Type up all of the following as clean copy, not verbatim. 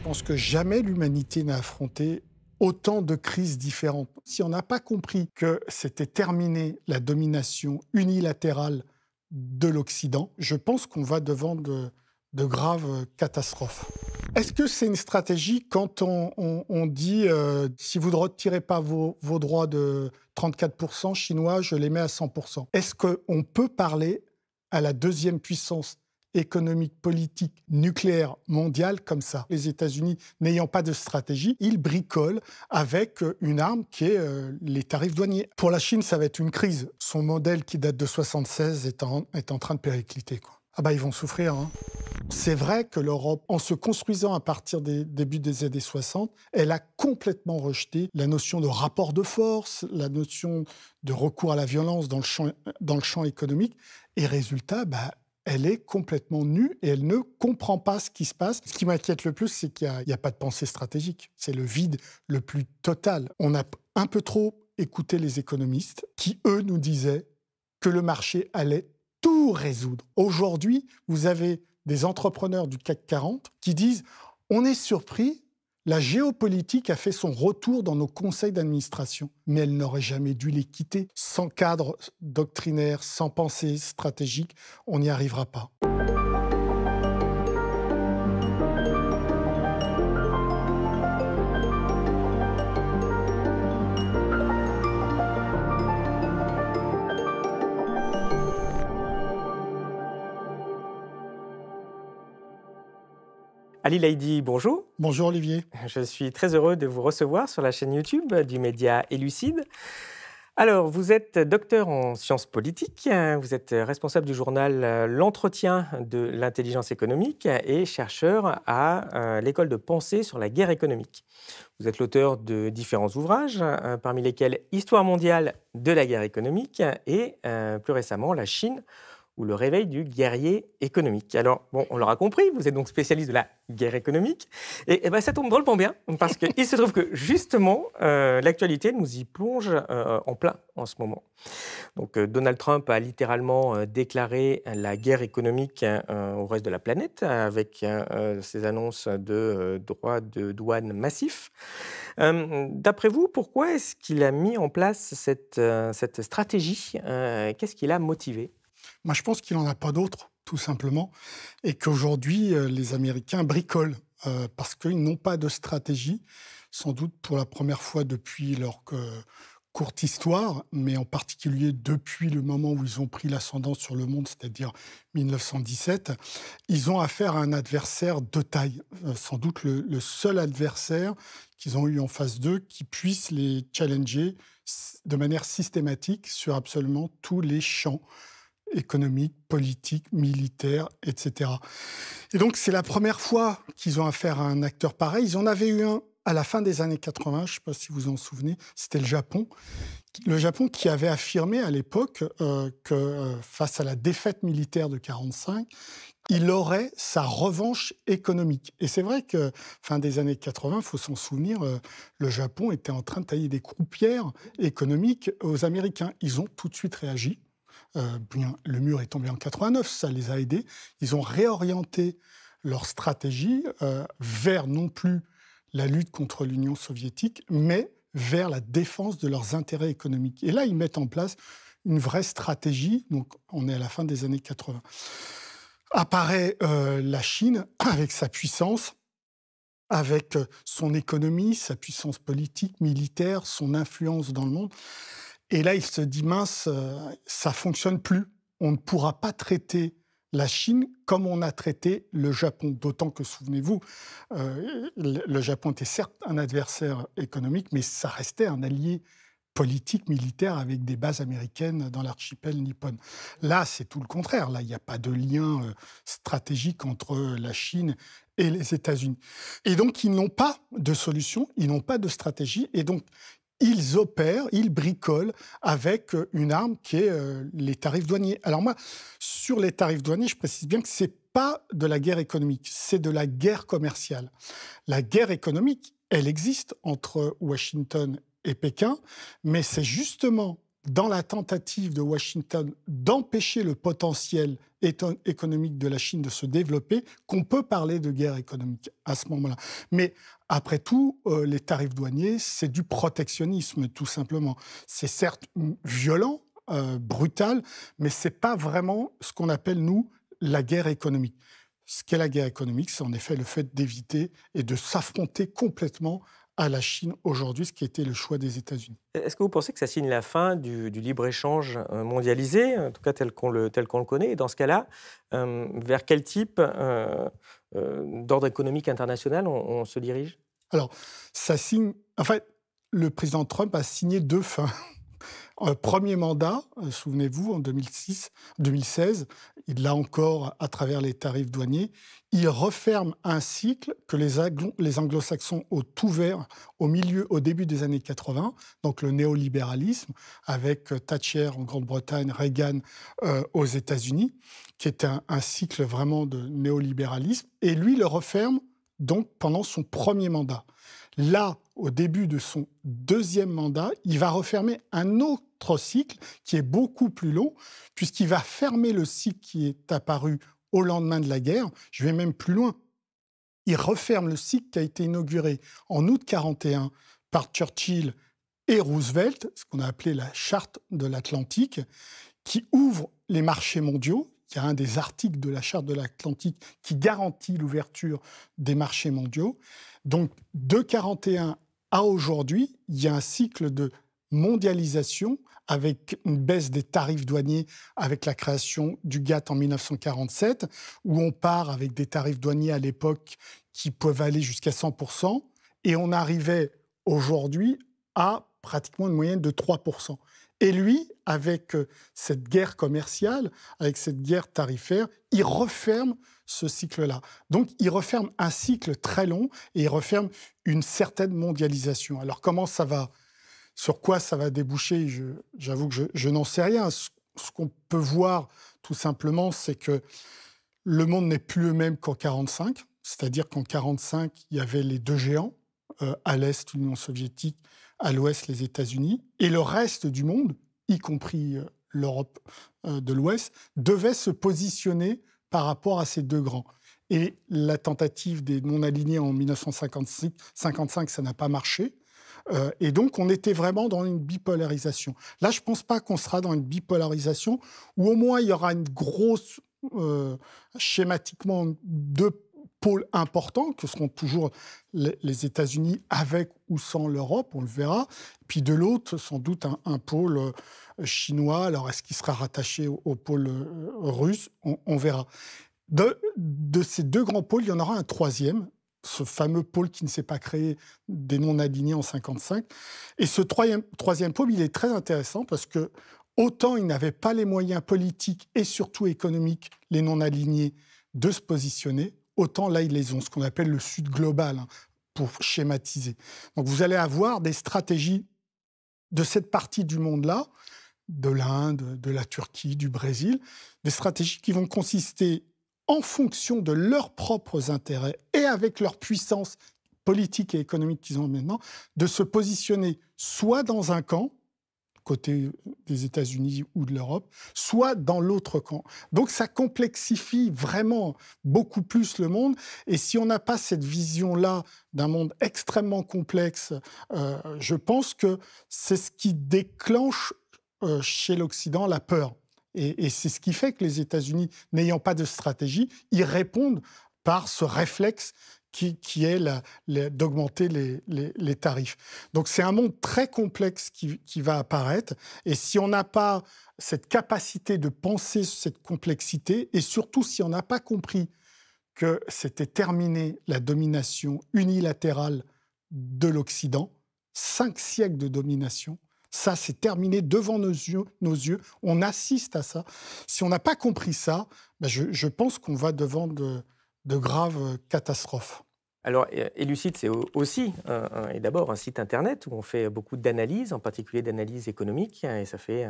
pense que jamais l'humanité n'a affronté autant de crises différentes. Si on n'a pas compris que c'était terminé la domination unilatérale de l'Occident, je pense qu'on va devant de graves catastrophes. Est-ce que c'est une stratégie quand on dit si vous ne retirez pas vos droits de 34% chinois, je les mets à 100%. Est-ce qu'on peut parler à la deuxième puissance économique, politique, nucléaire mondiale comme ça? Les États-Unis, n'ayant pas de stratégie, ils bricolent avec une arme qui est les tarifs douaniers. Pour la Chine, ça va être une crise. Son modèle qui date de 1976 est en train de péricliter, quoi. Ah bah ils vont souffrir, hein. C'est vrai que l'Europe, en se construisant à partir des débuts des années 60, elle a complètement rejeté la notion de rapport de force, la notion de recours à la violence dans le champ économique. Et résultat, elle est complètement nue et elle ne comprend pas ce qui se passe. Ce qui m'inquiète le plus, c'est qu'il n'y a pas de pensée stratégique. C'est le vide le plus total. On a un peu trop écouté les économistes qui, eux, nous disaient que le marché allait tout résoudre. Aujourd'hui, vous avez des entrepreneurs du CAC 40 qui disent « On est surpris, la géopolitique a fait son retour dans nos conseils d'administration, mais elle n'aurait jamais dû les quitter. Sans cadre doctrinaire, sans pensée stratégique, on n'y arrivera pas. » Ali Laïdi, bonjour. Bonjour Olivier. Je suis très heureux de vous recevoir sur la chaîne YouTube du média Élucide. Alors, vous êtes docteur en sciences politiques, vous êtes responsable du journal L'Entretien de l'intelligence économique et chercheur à l'école de pensée sur la guerre économique. Vous êtes l'auteur de différents ouvrages, parmi lesquels Histoire mondiale de la guerre économique et plus récemment La Chine ou le réveil du guerrier économique. Alors, bon, on l'aura compris, vous êtes donc spécialiste de la guerre économique. Et ça tombe drôlement bien, parce qu'il se trouve que, justement, l'actualité nous y plonge en plein en ce moment. Donc, Donald Trump a littéralement déclaré la guerre économique au reste de la planète, avec ses annonces de droits de douane massifs. D'après vous, pourquoi est-ce qu'il a mis en place cette stratégie? Qu'est-ce qui l'a motivé? Moi, je pense qu'il n'en a pas d'autre, tout simplement, et qu'aujourd'hui, les Américains bricolent parce qu'ils n'ont pas de stratégie, sans doute pour la première fois depuis leur courte histoire, mais en particulier depuis le moment où ils ont pris l'ascendant sur le monde, c'est-à-dire 1917, ils ont affaire à un adversaire de taille, sans doute le seul adversaire qu'ils ont eu en face d'eux qui puisse les challenger de manière systématique sur absolument tous les champs économique, politique, militaire, etc. Et donc, c'est la première fois qu'ils ont affaire à un acteur pareil. Ils en avaient eu un à la fin des années 80, je ne sais pas si vous en souvenez, c'était le Japon. Le Japon qui avait affirmé à l'époque que face à la défaite militaire de 1945, il aurait sa revanche économique. Et c'est vrai que fin des années 80, il faut s'en souvenir, le Japon était en train de tailler des croupières économiques aux Américains. Ils ont tout de suite réagi. Le mur est tombé en 89, ça les a aidés. Ils ont réorienté leur stratégie vers non plus la lutte contre l'Union soviétique, mais vers la défense de leurs intérêts économiques. Et là, ils mettent en place une vraie stratégie. Donc, on est à la fin des années 80. Apparaît la Chine avec sa puissance, avec son économie, sa puissance politique, militaire, son influence dans le monde. Et là, il se dit, mince, ça ne fonctionne plus. On ne pourra pas traiter la Chine comme on a traité le Japon. D'autant que, souvenez-vous, le Japon était certes un adversaire économique, mais ça restait un allié politique, militaire, avec des bases américaines dans l'archipel nippon. Là, c'est tout le contraire. Là, il n'y a pas de lien stratégique entre la Chine et les États-Unis. Et donc, ils n'ont pas de solution, ils n'ont pas de stratégie. Et donc, ils opèrent, ils bricolent avec une arme qui est les tarifs douaniers. Alors moi, sur les tarifs douaniers, je précise bien que ce n'est pas de la guerre économique, c'est de la guerre commerciale. La guerre économique, elle existe entre Washington et Pékin, mais c'est justement dans la tentative de Washington d'empêcher le potentiel économique de la Chine de se développer, qu'on peut parler de guerre économique à ce moment-là. Mais après tout, les tarifs douaniers, c'est du protectionnisme, tout simplement. C'est certes violent, brutal, mais ce n'est pas vraiment ce qu'on appelle, nous, la guerre économique. Ce qu'est la guerre économique, c'est en effet le fait d'éviter et de s'affronter complètement à la Chine aujourd'hui, ce qui était le choix des États-Unis. Est-ce que vous pensez que ça signe la fin du libre-échange mondialisé, en tout cas tel qu'on le connaît? Et dans ce cas-là, vers quel type d'ordre économique international on se dirige? Alors, ça signe... En fait, le président Trump a signé deux fins. Premier mandat, souvenez-vous, en 2016, il l'a encore à travers les tarifs douaniers, il referme un cycle que les anglo-saxons ont ouvert au début des années 80, donc le néolibéralisme, avec Thatcher en Grande-Bretagne, Reagan aux États-Unis, qui est un cycle vraiment de néolibéralisme, et lui le referme donc pendant son premier mandat. Là, au début de son deuxième mandat, il va refermer un autre cycle qui est beaucoup plus long, puisqu'il va fermer le cycle qui est apparu au lendemain de la guerre. Je vais même plus loin. Il referme le cycle qui a été inauguré en août 1941 par Churchill et Roosevelt, ce qu'on a appelé la Charte de l'Atlantique, qui ouvre les marchés mondiaux. Il y a un des articles de la Charte de l'Atlantique qui garantit l'ouverture des marchés mondiaux. Donc, de 1941 à aujourd'hui, il y a un cycle de mondialisation avec une baisse des tarifs douaniers, avec la création du GATT en 1947, où on part avec des tarifs douaniers à l'époque qui peuvent aller jusqu'à 100%, et on arrivait aujourd'hui à pratiquement une moyenne de 3%. Et lui, avec cette guerre commerciale, avec cette guerre tarifaire, il referme ce cycle-là. Donc, il referme un cycle très long et il referme une certaine mondialisation. Alors, comment ça va, sur quoi ça va déboucher? J'avoue que je n'en sais rien. Ce qu'on peut voir, tout simplement, c'est que le monde n'est plus le même qu'en 1945. C'est-à-dire qu'en 1945, il y avait les deux géants, à l'Est, l'Union soviétique, à l'Ouest, les États-Unis, et le reste du monde, y compris l'Europe de l'Ouest, devait se positionner par rapport à ces deux grands. Et la tentative des non-alignés en 1955, ça n'a pas marché. Et donc, on était vraiment dans une bipolarisation. Là, je ne pense pas qu'on sera dans une bipolarisation où au moins il y aura une grosse, schématiquement, deux pôles importants, que seront toujours les États-Unis avec ou sans l'Europe, on le verra. Puis de l'autre, sans doute un pôle chinois. Alors, est-ce qu'il sera rattaché au pôle russe? On verra. De ces deux grands pôles, il y en aura un troisième, ce fameux pôle qui ne s'est pas créé des non-alignés en 1955. Et ce troisième pôle, il est très intéressant parce que autant ils n'avaient pas les moyens politiques et surtout économiques, les non-alignés, de se positionner, autant là, ils les ont, ce qu'on appelle le Sud global, pour schématiser. Donc vous allez avoir des stratégies de cette partie du monde-là, de l'Inde, de la Turquie, du Brésil, des stratégies qui vont consister, en fonction de leurs propres intérêts et avec leur puissance politique et économique qu'ils ont maintenant, de se positionner soit dans un camp, côté des États-Unis ou de l'Europe, soit dans l'autre camp. Donc ça complexifie vraiment beaucoup plus le monde. Et si on n'a pas cette vision-là d'un monde extrêmement complexe, je pense que c'est ce qui déclenche chez l'Occident la peur. Et c'est ce qui fait que les États-Unis, n'ayant pas de stratégie, ils répondent par ce réflexe qui est d'augmenter les tarifs. Donc c'est un monde très complexe qui va apparaître. Et si on n'a pas cette capacité de penser cette complexité, et surtout si on n'a pas compris que c'était terminé la domination unilatérale de l'Occident, 5 siècles de domination, ça, c'est terminé devant nos yeux. On assiste à ça. Si on n'a pas compris ça, je pense qu'on va devant de graves catastrophes. Alors, Elucide, c'est aussi et d'abord un site internet où on fait beaucoup d'analyses, en particulier d'analyses économiques. Et ça fait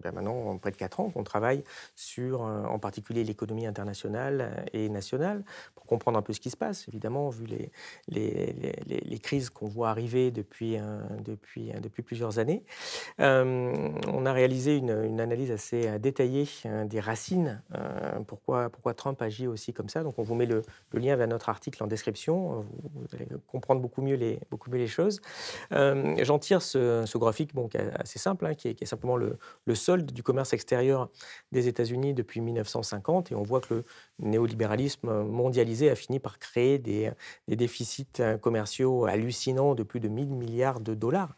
maintenant près de 4 ans qu'on travaille sur, en particulier, l'économie internationale et nationale, pour comprendre un peu ce qui se passe. Évidemment, vu les crises qu'on voit arriver depuis plusieurs années. On a réalisé une analyse assez détaillée des racines, pourquoi Trump agit aussi comme ça. Donc, on vous met le lien vers notre article en description. Vous allez comprendre beaucoup mieux les choses. J'en tire ce graphique qui est assez simple, qui est simplement le solde du commerce extérieur des États-Unis depuis 1950. Et on voit que le néolibéralisme mondialisé a fini par créer des déficits commerciaux hallucinants de plus de 1 000 milliards de dollars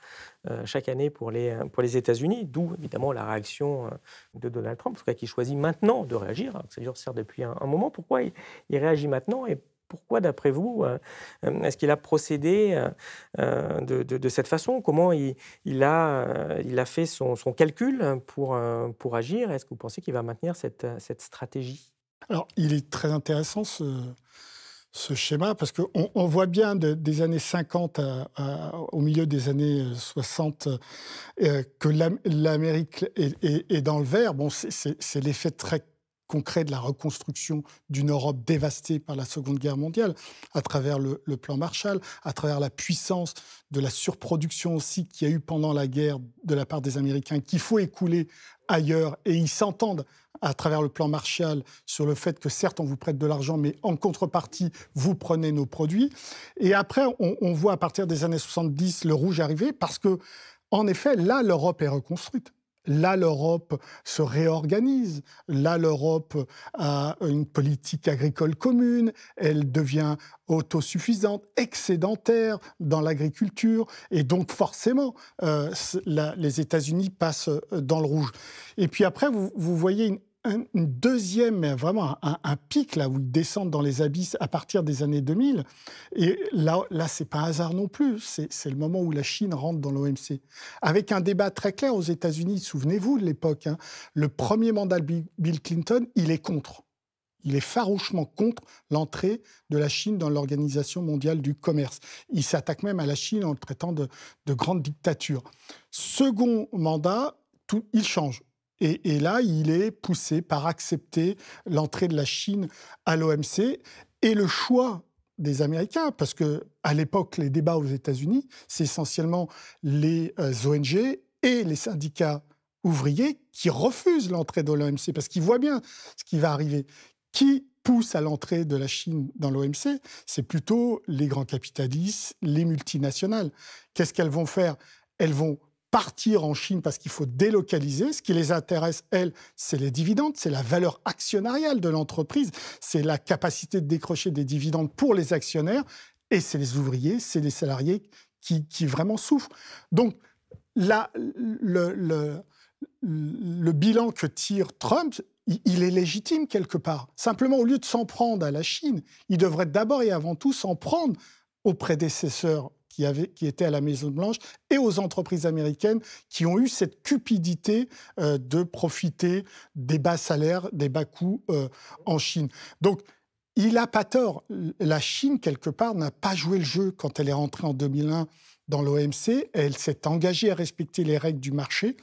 chaque année pour les États-Unis, d'où évidemment la réaction de Donald Trump, en tout cas qui choisit maintenant de réagir, alors que ça dure certes depuis un moment. Pourquoi il réagit maintenant et pourquoi, d'après vous, est-ce qu'il a procédé de cette façon? Comment il a fait son calcul pour agir? Est-ce que vous pensez qu'il va maintenir cette stratégie? Alors, il est très intéressant ce schéma parce qu'on voit bien des années 50 au milieu des années 60 que l'Amérique est dans le vert. Bon, c'est l'effet très concret de la reconstruction d'une Europe dévastée par la Seconde Guerre mondiale, à travers le plan Marshall, à travers la puissance de la surproduction aussi qu'il y a eu pendant la guerre de la part des Américains, qu'il faut écouler ailleurs, et ils s'entendent à travers le plan Marshall sur le fait que certes on vous prête de l'argent, mais en contrepartie vous prenez nos produits. Et après on voit à partir des années 70 le rouge arriver parce que en effet là l'Europe est reconstruite. Là, l'Europe se réorganise. Là, l'Europe a une politique agricole commune. Elle devient autosuffisante, excédentaire dans l'agriculture. Et donc, forcément, les États-Unis passent dans le rouge. Et puis après, vous voyez une deuxième, mais vraiment un pic là où ils descendent dans les abysses à partir des années 2000. Et là c'est pas un hasard non plus. C'est le moment où la Chine rentre dans l'OMC. Avec un débat très clair aux États-Unis, souvenez-vous de l'époque, le premier mandat de Bill Clinton, il est contre. Il est farouchement contre l'entrée de la Chine dans l'Organisation mondiale du commerce. Il s'attaque même à la Chine en le traitant de grande dictature. Second mandat, il change. Et là, il est poussé par accepter l'entrée de la Chine à l'OMC et le choix des Américains, parce qu'à l'époque, les débats aux États-Unis, c'est essentiellement les ONG et les syndicats ouvriers qui refusent l'entrée de l'OMC, parce qu'ils voient bien ce qui va arriver. Qui pousse à l'entrée de la Chine dans l'OMC? C'est plutôt les grands capitalistes, les multinationales. Qu'est-ce qu'elles vont faire? Elles vont partir en Chine parce qu'il faut délocaliser. Ce qui les intéresse, elles, c'est les dividendes, c'est la valeur actionnariale de l'entreprise, c'est la capacité de décrocher des dividendes pour les actionnaires, et c'est les ouvriers, c'est les salariés qui vraiment souffrent. Donc, là, le bilan que tire Trump, il est légitime quelque part. Simplement, au lieu de s'en prendre à la Chine, il devrait d'abord et avant tout s'en prendre aux prédécesseurs qui étaient à la Maison-Blanche et aux entreprises américaines qui ont eu cette cupidité de profiter des bas salaires, des bas coûts en Chine. Donc, il n'a pas tort. La Chine, quelque part, n'a pas joué le jeu quand elle est rentrée en 2001 dans l'OMC. Elle s'est engagée à respecter les règles du marché.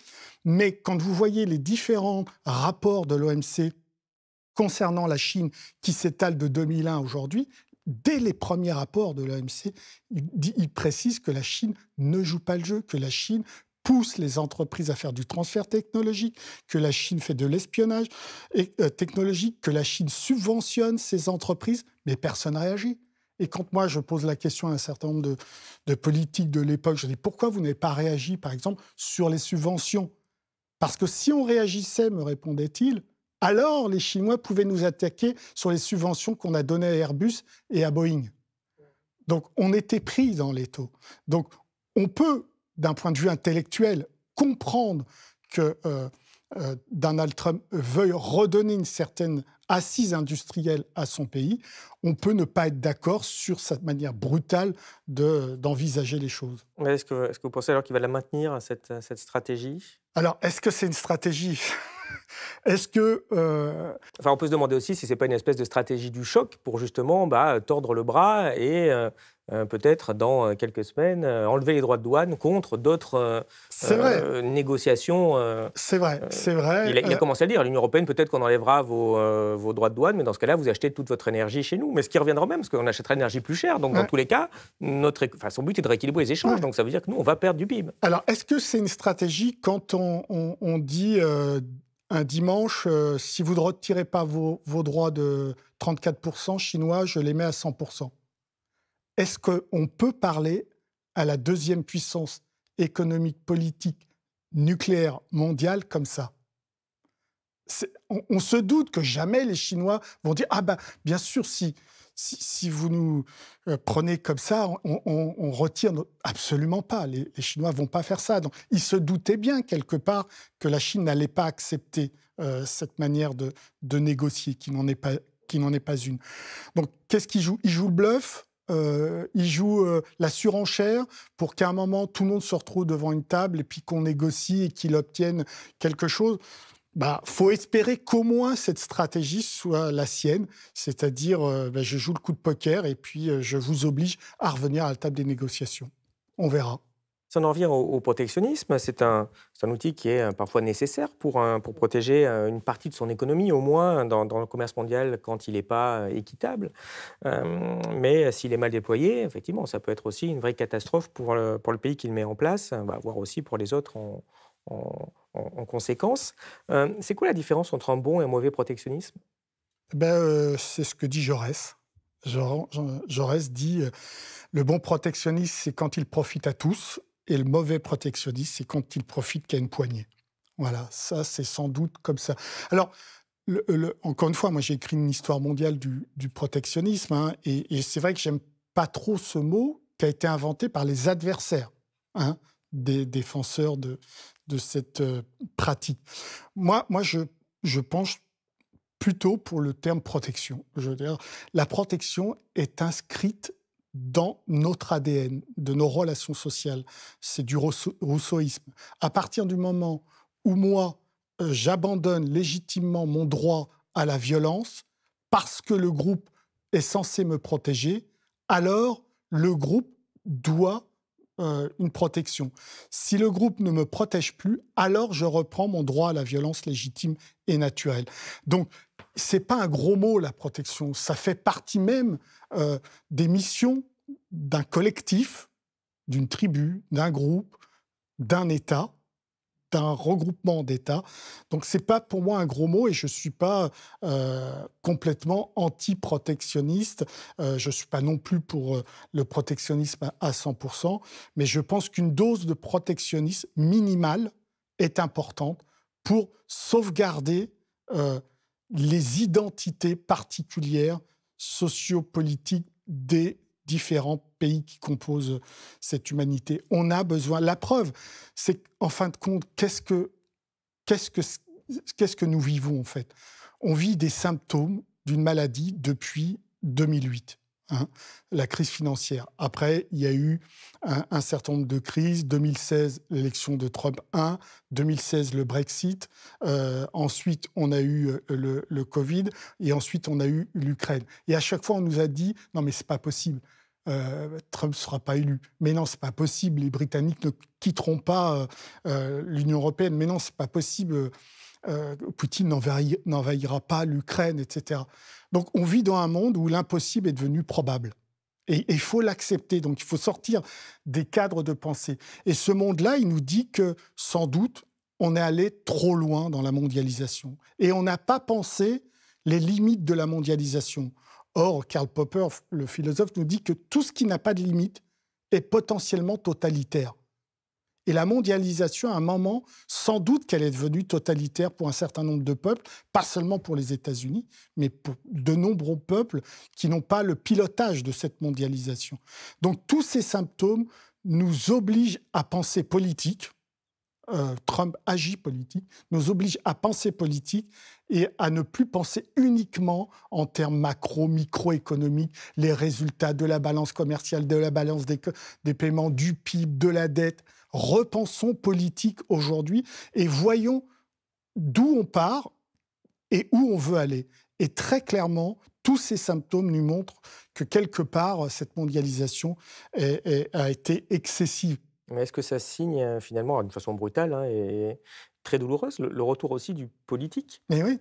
Mais quand vous voyez les différents rapports de l'OMC concernant la Chine qui s'étalent de 2001 à aujourd'hui, dès les premiers rapports de l'OMC, il précise que la Chine ne joue pas le jeu, que la Chine pousse les entreprises à faire du transfert technologique, que la Chine fait de l'espionnage technologique, que la Chine subventionne ces entreprises, mais personne ne réagit. Et quand moi, je pose la question à un certain nombre de politiques de l'époque, je dis « Pourquoi vous n'avez pas réagi, par exemple, sur les subventions ?» Parce que si on réagissait, me répondait-il, alors les Chinois pouvaient nous attaquer sur les subventions qu'on a données à Airbus et à Boeing. Donc, on était pris dans l'étau. Donc, on peut, d'un point de vue intellectuel, comprendre que Donald Trump veuille redonner une certaine assise industrielle à son pays. On peut ne pas être d'accord sur cette manière brutale d'envisager les choses. Mais est-ce que vous pensez alors qu'il va la maintenir, cette stratégie? Alors, est-ce que c'est une stratégie? Est-ce que... Enfin, on peut se demander aussi si ce n'est pas une espèce de stratégie du choc pour justement tordre le bras et peut-être dans quelques semaines enlever les droits de douane contre d'autres c'est vrai, négociations. c'est vrai, c'est vrai. Il a commencé à le dire, l'Union européenne, peut-être qu'on enlèvera vos droits de douane, mais dans ce cas-là, vous achetez toute votre énergie chez nous. Mais ce qui reviendra même, parce qu'on achètera l'énergie plus chère. Donc, dans tous les cas, son but est de rééquilibrer les échanges. Donc, ça veut dire que nous, on va perdre du PIB. Alors, est-ce que c'est une stratégie quand on dit un dimanche, si vous ne retirez pas vos droits de 34% chinois, je les mets à 100%. Est-ce qu'on peut parler à la deuxième puissance économique, politique, nucléaire mondiale comme ça? On se doute que jamais les Chinois vont dire « Ah ben, bien sûr, si vous nous prenez comme ça, on retire... » Absolument pas, les Chinois vont pas faire ça. Donc, ils se doutaient bien, quelque part, que la Chine n'allait pas accepter cette manière de négocier, qui n'en est pas une. Donc, qu'est-ce qu'ils jouent? Ils jouent le bluff. Ils jouent la surenchère pour qu'à un moment, tout le monde se retrouve devant une table et puis qu'on négocie et qu'il obtienne quelque chose. Faut espérer qu'au moins cette stratégie soit la sienne, c'est-à-dire je joue le coup de poker et puis je vous oblige à revenir à la table des négociations. On verra. Si on en revient au protectionnisme, c'est un outil qui est parfois nécessaire pour protéger une partie de son économie, au moins dans le commerce mondial quand il n'est pas équitable. Mais s'il est mal déployé, effectivement, ça peut être aussi une vraie catastrophe pour le pays qui le met en place, voire aussi pour les autres en conséquence. C'est quoi la différence entre un bon et un mauvais protectionnisme? C'est ce que dit Jaurès. Jaurès dit le bon protectionnisme, c'est quand il profite à tous, et le mauvais protectionnisme, c'est quand il profite qu'à une poignée. Voilà, ça, c'est sans doute comme ça. Alors, encore une fois, moi, j'ai écrit une histoire mondiale du protectionnisme, hein, et c'est vrai que j'aime pas trop ce mot qui a été inventé par les adversaires, hein, des défenseurs de cette pratique. Moi, je penche plutôt pour le terme protection. Je veux dire, la protection est inscrite dans notre ADN, de nos relations sociales. C'est du rousseauisme. À partir du moment où moi, j'abandonne légitimement mon droit à la violence, parce que le groupe est censé me protéger, alors le groupe doit une protection. Si le groupe ne me protège plus, alors je reprends mon droit à la violence légitime et naturelle. Donc, c'est pas un gros mot, la protection. Ça fait partie même des missions d'un collectif, d'une tribu, d'un groupe, d'un État, d'un regroupement d'États. Donc, c'est pas pour moi un gros mot et je suis pas complètement anti-protectionniste. Je suis pas non plus pour le protectionnisme à 100%, mais je pense qu'une dose de protectionnisme minimale est importante pour sauvegarder les identités particulières sociopolitiques des différents pays qui composent cette humanité. On a besoin... La preuve, c'est qu'en fin de compte, qu'est-ce que nous vivons, en fait? On vit des symptômes d'une maladie depuis 2008. Hein, la crise financière. Après, il y a eu un certain nombre de crises. 2016, l'élection de Trump 1. 2016, le Brexit. Ensuite, on a eu le Covid. Et ensuite, on a eu l'Ukraine. Et à chaque fois, on nous a dit « Non, mais c'est pas possible. Trump ne sera pas élu. Mais non, c'est pas possible. Les Britanniques ne quitteront pas l'Union européenne. Mais non, c'est pas possible. Poutine n'envahira pas l'Ukraine, etc. » Donc, on vit dans un monde où l'impossible est devenu probable. Et il faut l'accepter. Donc, il faut sortir des cadres de pensée. Et ce monde-là, il nous dit que, sans doute, on est allé trop loin dans la mondialisation. Et on n'a pas pensé les limites de la mondialisation. Or, Karl Popper, le philosophe, nous dit que tout ce qui n'a pas de limite est potentiellement totalitaire. Et la mondialisation, à un moment, sans doute qu'elle est devenue totalitaire pour un certain nombre de peuples, pas seulement pour les États-Unis, mais pour de nombreux peuples qui n'ont pas le pilotage de cette mondialisation. Donc tous ces symptômes nous obligent à penser politique. Trump agit politique, nous oblige à penser politique et à ne plus penser uniquement en termes microéconomiques, les résultats de la balance commerciale, de la balance des paiements, du PIB, de la dette. Repensons politique aujourd'hui et voyons d'où on part et où on veut aller. Et très clairement, tous ces symptômes nous montrent que quelque part, cette mondialisation a été excessive. Mais est-ce que ça signe, finalement, d'une façon brutale, hein, et très douloureuse, le retour aussi du politique? Mais oui,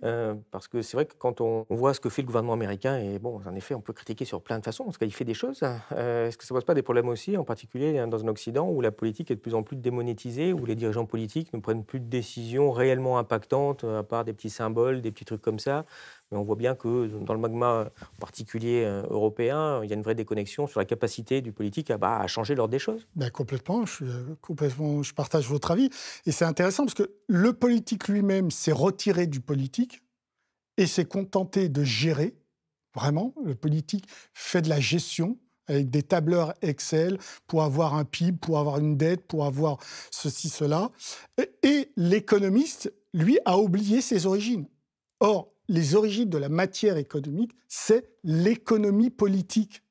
Parce que c'est vrai que quand on voit ce que fait le gouvernement américain et bon, en effet, on peut critiquer sur plein de façons, parce qu'il fait des choses. Est-ce que ça pose pas des problèmes aussi, en particulier, dans un Occident où la politique est de plus en plus démonétisée, où les dirigeants politiques ne prennent plus de décisions réellement impactantes, à part des petits symboles, des petits trucs comme ça? Mais on voit bien que dans le magma, en particulier, européen, il y a une vraie déconnexion sur la capacité du politique à changer l'ordre des choses. ben complètement, je partage votre avis. Et c'est intéressant parce que le politique lui-même s'est retiré du politique et s'est contenté de gérer. Vraiment, le politique fait de la gestion avec des tableurs Excel pour avoir un PIB, pour avoir une dette, pour avoir ceci, cela. Et l'économiste, lui, a oublié ses origines. Or, les origines de la matière économique, c'est l'économie politique.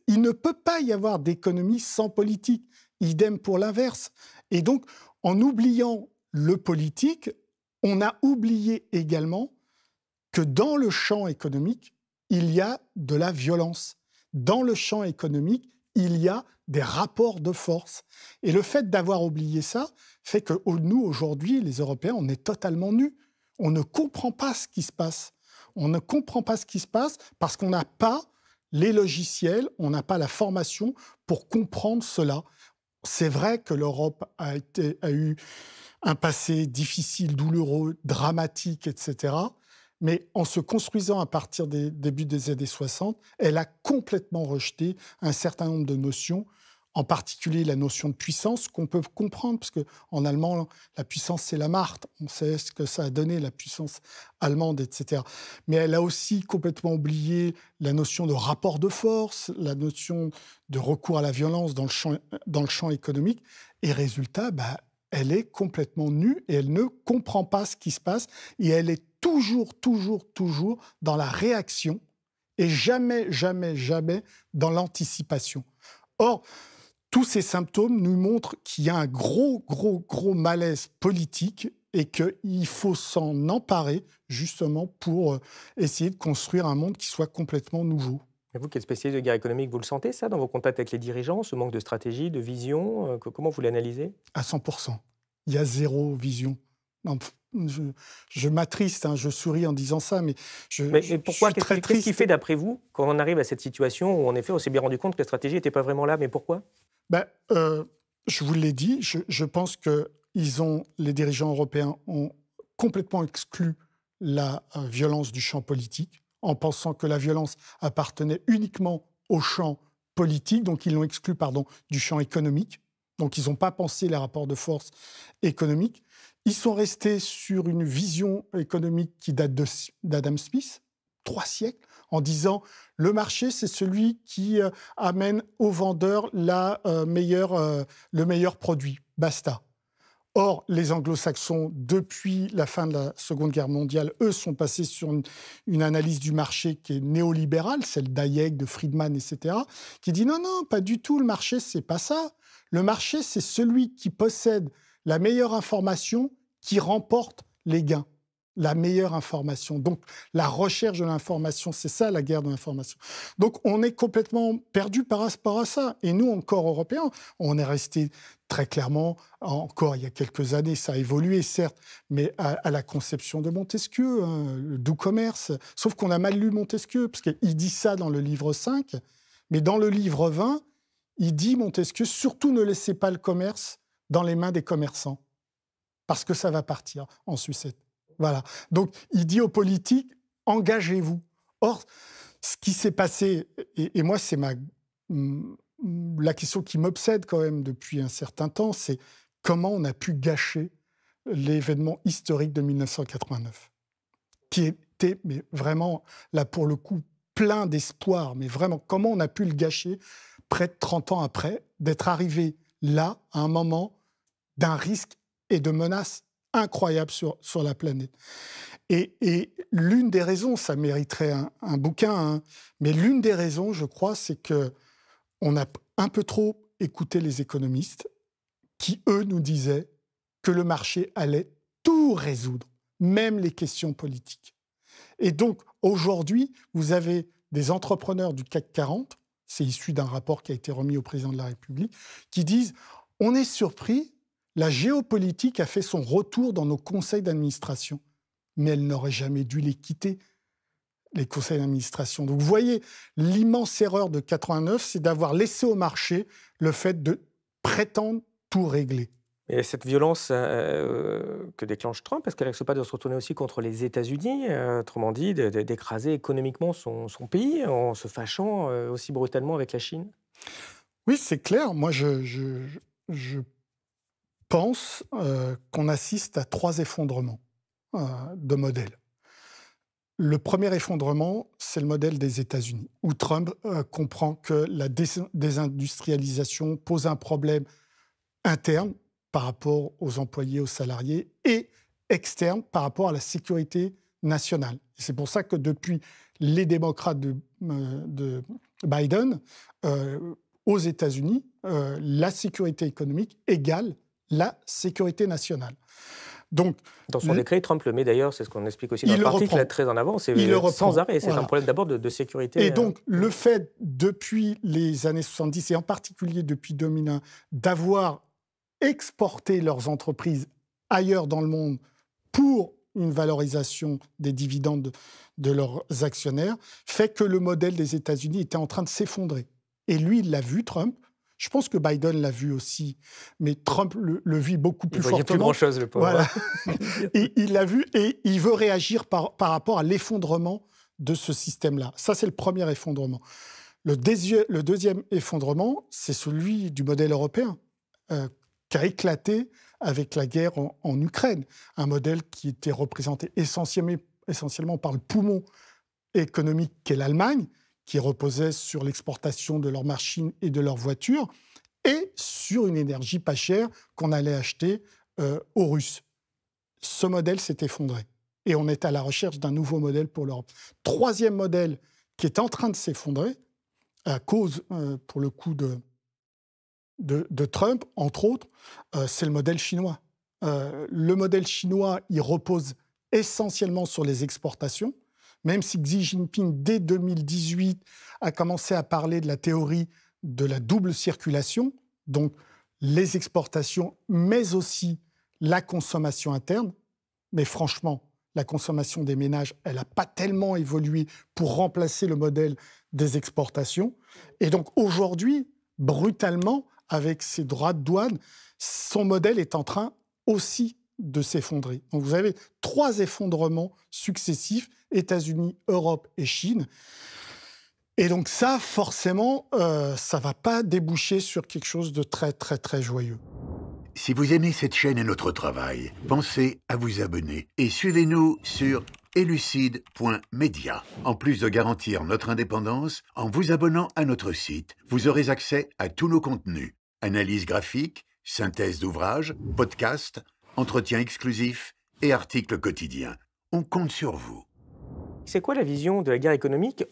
Il ne peut pas y avoir d'économie sans politique. Idem pour l'inverse. Et donc, en oubliant le politique, on a oublié également que dans le champ économique, il y a de la violence. Dans le champ économique, il y a des rapports de force. Et le fait d'avoir oublié ça fait que nous, aujourd'hui, les Européens, on est totalement nus. On ne comprend pas ce qui se passe. On ne comprend pas ce qui se passe parce qu'on n'a pas les logiciels, on n'a pas la formation pour comprendre cela. C'est vrai que l'Europe a eu un passé difficile, douloureux, dramatique, etc. Mais en se construisant à partir des débuts des années 60, elle a complètement rejeté un certain nombre de notions, en particulier la notion de puissance, qu'on peut comprendre, parce qu'en allemand, la puissance, c'est la Macht. On sait ce que ça a donné, la puissance allemande, etc. Mais elle a aussi complètement oublié la notion de rapport de force, la notion de recours à la violence dans le champ économique. Et résultat, elle est complètement nue et elle ne comprend pas ce qui se passe. Et elle est toujours dans la réaction et jamais, jamais, jamais dans l'anticipation. Or, tous ces symptômes nous montrent qu'il y a un gros malaise politique et qu'il faut s'en emparer justement pour essayer de construire un monde qui soit complètement nouveau. Et vous qui êtes spécialiste de guerre économique, vous le sentez ça dans vos contacts avec les dirigeants, ce manque de stratégie, de vision? Comment vous l'analysez? À 100%. Il y a zéro vision. Non, je m'attriste, hein, je souris en disant ça, mais Mais pourquoi? suis très Qu'est-ce qui triste. fait, d'après vous, quand on arrive à cette situation où, en effet, on s'est bien rendu compte que la stratégie n'était pas vraiment là, mais pourquoi? Ben, je vous l'ai dit, je pense que les dirigeants européens ont complètement exclu la violence du champ politique, en pensant que la violence appartenait uniquement au champ politique, donc ils l'ont exclu, pardon, du champ économique. Donc ils n'ont pas pensé les rapports de force économiques. Ils sont restés sur une vision économique qui date d'Adam Smith, 3 siècles, en disant le marché, c'est celui qui amène au vendeur le meilleur produit. Basta. Or, les anglo-saxons, depuis la fin de la Seconde Guerre mondiale, eux, sont passés sur une analyse du marché qui est néolibérale, celle d'Hayek, de Friedman, etc., qui dit non, pas du tout, le marché, c'est pas ça. Le marché, c'est celui qui possède la meilleure information qui remporte les gains. La meilleure information. Donc, la recherche de l'information, c'est ça, la guerre de l'information. Donc, on est complètement perdu par rapport à ça. Et nous, encore Européens, on est resté très clairement, encore il y a quelques années, ça a évolué, certes, mais à la conception de Montesquieu, hein, le doux commerce. Sauf qu'on a mal lu Montesquieu, parce qu'il dit ça dans le livre 5, mais dans le livre 20, il dit, Montesquieu, surtout ne laissez pas le commerce dans les mains des commerçants, parce que ça va partir en sucette. Voilà. Donc, il dit aux politiques, engagez-vous. Or, ce qui s'est passé, et moi, c'est la question qui m'obsède quand même depuis un certain temps, c'est comment on a pu gâcher l'événement historique de 1989, qui était mais vraiment, là pour le coup, plein d'espoir, mais vraiment, comment on a pu le gâcher près de 30 ans après, d'être arrivé là, à un moment d'un risque et de menaces incroyables sur la planète. Et l'une des raisons, ça mériterait un bouquin, hein, mais l'une des raisons, je crois, c'est qu'on a un peu trop écouté les économistes qui, eux, nous disaient que le marché allait tout résoudre. même les questions politiques. Et donc, aujourd'hui, vous avez des entrepreneurs du CAC 40, c'est issu d'un rapport qui a été remis au président de la République, qui disent « On est surpris, la géopolitique a fait son retour dans nos conseils d'administration. » Mais elle n'aurait jamais dû les quitter, les conseils d'administration. Donc vous voyez, l'immense erreur de 89, c'est d'avoir laissé au marché le fait de prétendre tout régler. Et cette violence que déclenche Trump, est-ce qu'elle risque pas de se retourner aussi contre les États-Unis, autrement dit, d'écraser économiquement son pays en se fâchant aussi brutalement avec la Chine? Oui, c'est clair. Moi, je pense qu'on assiste à 3 effondrements de modèles. Le premier effondrement, c'est le modèle des États-Unis, où Trump comprend que la désindustrialisation pose un problème interne par rapport aux employés, aux salariés, et externe par rapport à la sécurité nationale. Et c'est pour ça que depuis les démocrates de Biden, aux États-Unis, la sécurité économique égale la sécurité nationale. Donc, dans son décret, Trump le met d'ailleurs, c'est ce qu'on explique aussi dans l'article, là, très en avant, c'est sans arrêt, c'est un problème d'abord de sécurité. Et donc, le fait, depuis les années 70, et en particulier depuis 2001, d'avoir exporté leurs entreprises ailleurs dans le monde pour une valorisation des dividendes de leurs actionnaires, fait que le modèle des États-Unis était en train de s'effondrer. Et lui, il l'a vu, Trump. Je pense que Biden l'a vu aussi, mais Trump le vit beaucoup plus fortement. Il ne voyait plus grand-chose, le pauvre. Voilà. Et il l'a vu et il veut réagir par rapport à l'effondrement de ce système-là. Ça, c'est le premier effondrement. Le deuxième effondrement, c'est celui du modèle européen, qui a éclaté avec la guerre en Ukraine. Un modèle qui était représenté essentiellement par le poumon économique qu'est l'Allemagne, qui reposait sur l'exportation de leurs machines et de leurs voitures, et sur une énergie pas chère qu'on allait acheter aux Russes. Ce modèle s'est effondré. Et on est à la recherche d'un nouveau modèle pour l'Europe. Troisième modèle qui est en train de s'effondrer, à cause, pour le coup, de Trump, entre autres, c'est le modèle chinois. Le modèle chinois, il repose essentiellement sur les exportations, même si Xi Jinping, dès 2018, a commencé à parler de la théorie de la double circulation, donc les exportations, mais aussi la consommation interne. Mais franchement, la consommation des ménages, elle n'a pas tellement évolué pour remplacer le modèle des exportations. Et donc aujourd'hui, brutalement, avec ses droits de douane, son modèle est en train aussi de s'effondrer. Donc vous avez 3 effondrements successifs, États-Unis, Europe et Chine. Et donc ça, forcément, ça ne va pas déboucher sur quelque chose de très, très, très joyeux. Si vous aimez cette chaîne et notre travail, pensez à vous abonner et suivez-nous sur elucide.media. En plus de garantir notre indépendance, en vous abonnant à notre site, vous aurez accès à tous nos contenus. Analyse graphique, synthèse d'ouvrages, podcasts, entretiens exclusifs et articles quotidiens. On compte sur vous. C'est quoi la vision de la guerre économique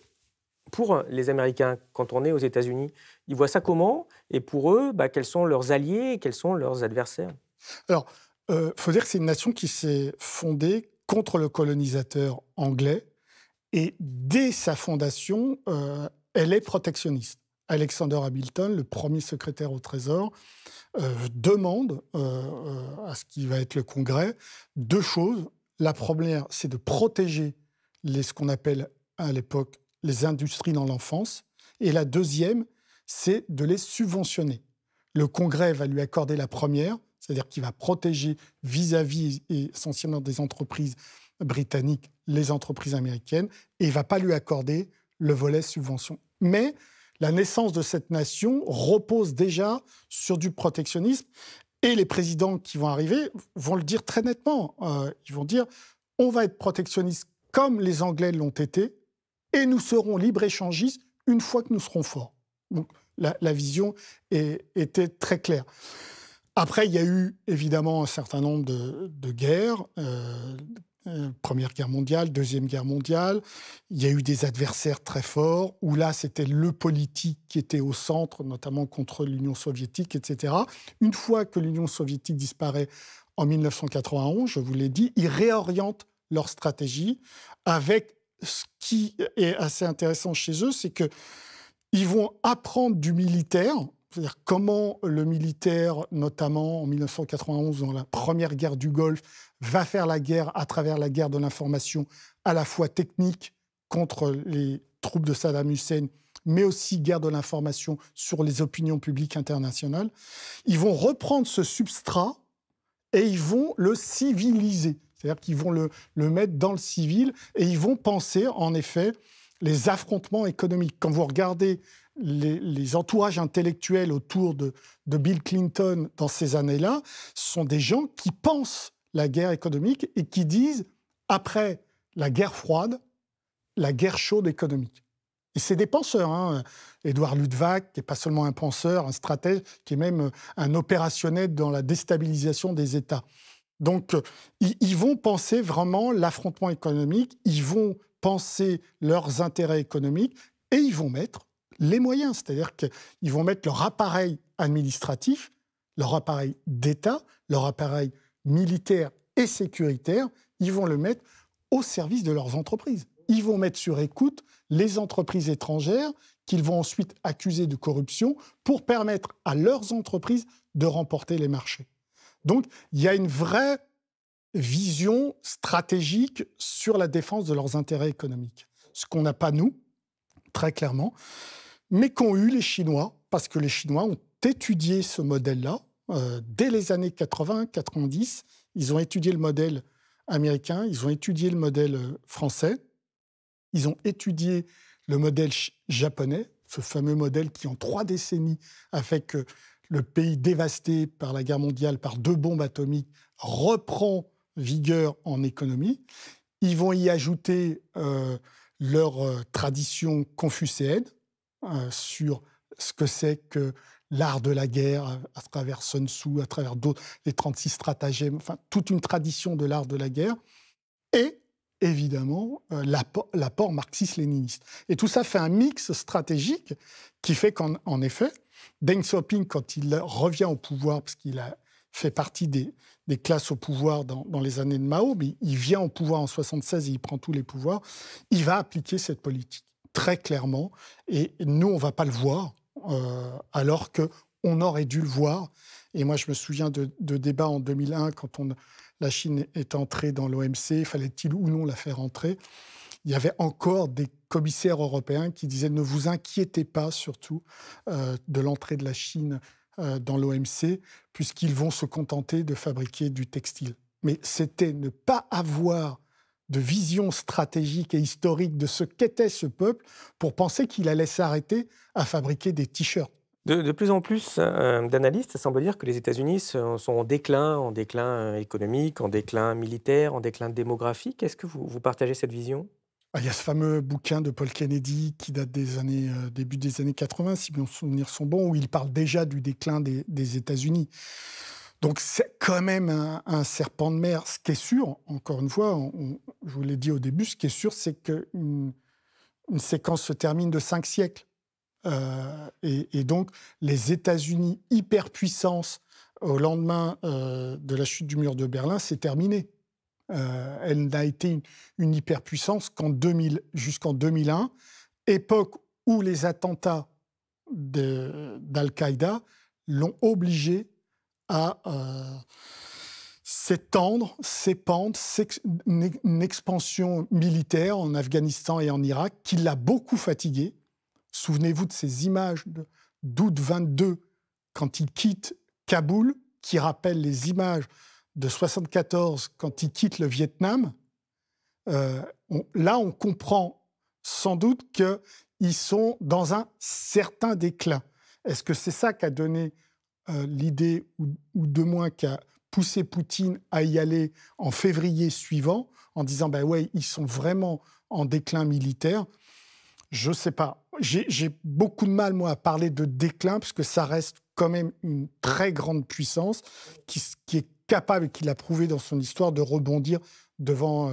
pour les Américains quand on est aux États-Unis? Ils voient ça comment? Et pour eux, quels sont leurs alliés et quels sont leurs adversaires? Alors, faut dire que c'est une nation qui s'est fondée contre le colonisateur anglais. Et dès sa fondation, elle est protectionniste. Alexander Hamilton, le premier secrétaire au Trésor, demande à ce qui va être le Congrès 2 choses. La première, c'est de protéger ce qu'on appelle à l'époque les industries dans l'enfance. Et la deuxième, c'est de les subventionner. Le Congrès va lui accorder la première, c'est-à-dire qu'il va protéger vis-à-vis essentiellement des entreprises britanniques, les entreprises américaines, et il ne va pas lui accorder le volet subvention. Mais la naissance de cette nation repose déjà sur du protectionnisme, et les présidents qui vont arriver vont le dire très nettement. Ils vont dire « on va être protectionniste comme les Anglais l'ont été, et nous serons libre-échangistes une fois que nous serons forts ». Donc la vision était très claire. Après, il y a eu évidemment un certain nombre de guerres, Première Guerre mondiale, Deuxième Guerre mondiale. Il y a eu des adversaires très forts, où là, c'était le politique qui était au centre, notamment contre l'Union soviétique, etc. Une fois que l'Union soviétique disparaît en 1991, je vous l'ai dit, ils réorientent leur stratégie avec ce qui est assez intéressant chez eux, c'est qu'ils vont apprendre du militaire, c'est-à-dire comment le militaire, notamment en 1991, dans la première guerre du Golfe, va faire la guerre à travers la guerre de l'information, à la fois technique contre les troupes de Saddam Hussein, mais aussi guerre de l'information sur les opinions publiques internationales. Ils vont reprendre ce substrat et ils vont le civiliser. C'est-à-dire qu'ils vont le mettre dans le civil et ils vont penser, en effet, les affrontements économiques. Quand vous regardez les entourages intellectuels autour de Bill Clinton dans ces années-là, ce sont des gens qui pensent la guerre économique et qui disent, après la guerre froide, la guerre chaude économique. Et c'est des penseurs. Hein. Édouard Luttwak, qui n'est pas seulement un penseur, un stratège, qui est même un opérationnel dans la déstabilisation des États. Donc, ils vont penser vraiment l'affrontement économique, ils vont penser leurs intérêts économiques et ils vont mettre les moyens. C'est-à-dire qu'ils vont mettre leur appareil administratif, leur appareil d'État, leur appareil militaire et sécuritaire, ils vont le mettre au service de leurs entreprises. Ils vont mettre sur écoute les entreprises étrangères qu'ils vont ensuite accuser de corruption pour permettre à leurs entreprises de remporter les marchés. Donc, il y a une vraie vision stratégique sur la défense de leurs intérêts économiques. Ce qu'on n'a pas, nous, très clairement, mais qu'ont eu les Chinois, parce que les Chinois ont étudié ce modèle-là dès les années 80-90. Ils ont étudié le modèle américain, ils ont étudié le modèle français, ils ont étudié le modèle japonais, ce fameux modèle qui, en 3 décennies, a fait que le pays dévasté par la guerre mondiale, par 2 bombes atomiques, reprend vigueur en économie. Ils vont y ajouter leur tradition confucéenne sur ce que c'est que l'art de la guerre à travers Sun Tzu, à travers d'autres, les 36 stratagèmes, enfin toute une tradition de l'art de la guerre. Et évidemment, l'apport marxiste-léniniste. Et tout ça fait un mix stratégique qui fait qu'en effet, Deng Xiaoping, quand il revient au pouvoir, parce qu'il a fait partie des classes au pouvoir dans les années de Mao, mais il vient au pouvoir en 1976 et il prend tous les pouvoirs, il va appliquer cette politique très clairement. Et nous, on ne va pas le voir, alors qu'on aurait dû le voir. Et moi, je me souviens de débats en 2001, quand la Chine est entrée dans l'OMC, fallait-il ou non la faire entrer? Il y avait encore des commissaires européens qui disaient « Ne vous inquiétez pas, surtout, de l'entrée de la Chine dans l'OMC, puisqu'ils vont se contenter de fabriquer du textile. » Mais c'était ne pas avoir de vision stratégique et historique de ce qu'était ce peuple pour penser qu'il allait s'arrêter à fabriquer des t-shirts. De plus en plus d'analystes semblent dire que les États-Unis sont en déclin économique, en déclin militaire, en déclin démographique. Est-ce que vous partagez cette vision? Il y a ce fameux bouquin de Paul Kennedy qui date des années, début des années 80, si mes souvenirs sont bons, où il parle déjà du déclin des États-Unis. Donc c'est quand même un serpent de mer. Ce qui est sûr, encore une fois, je vous l'ai dit au début, ce qui est sûr, c'est qu'une séquence se termine de 5 siècles. Et donc, les États-Unis, hyperpuissance au lendemain de la chute du mur de Berlin, c'est terminé. Elle n'a été une hyperpuissance jusqu'en 2001, époque où les attentats d'Al-Qaïda l'ont obligé à s'épandre, une expansion militaire en Afghanistan et en Irak qui l'a beaucoup fatigué. Souvenez-vous de ces images d'août 22, quand il quitte Kaboul, qui rappellent les images de 1974, quand il quitte le Vietnam. Là, on comprend sans doute qu'ils sont dans un certain déclin. Est-ce que c'est ça qu'a donné l'idée, ou de moins qu'a poussé Poutine à y aller en février suivant, en disant « ouais, ils sont vraiment en déclin militaire ». Je ne sais pas. J'ai beaucoup de mal, moi, à parler de déclin, parce que ça reste quand même une très grande puissance qui est capable, et qui l'a prouvé dans son histoire, de rebondir devant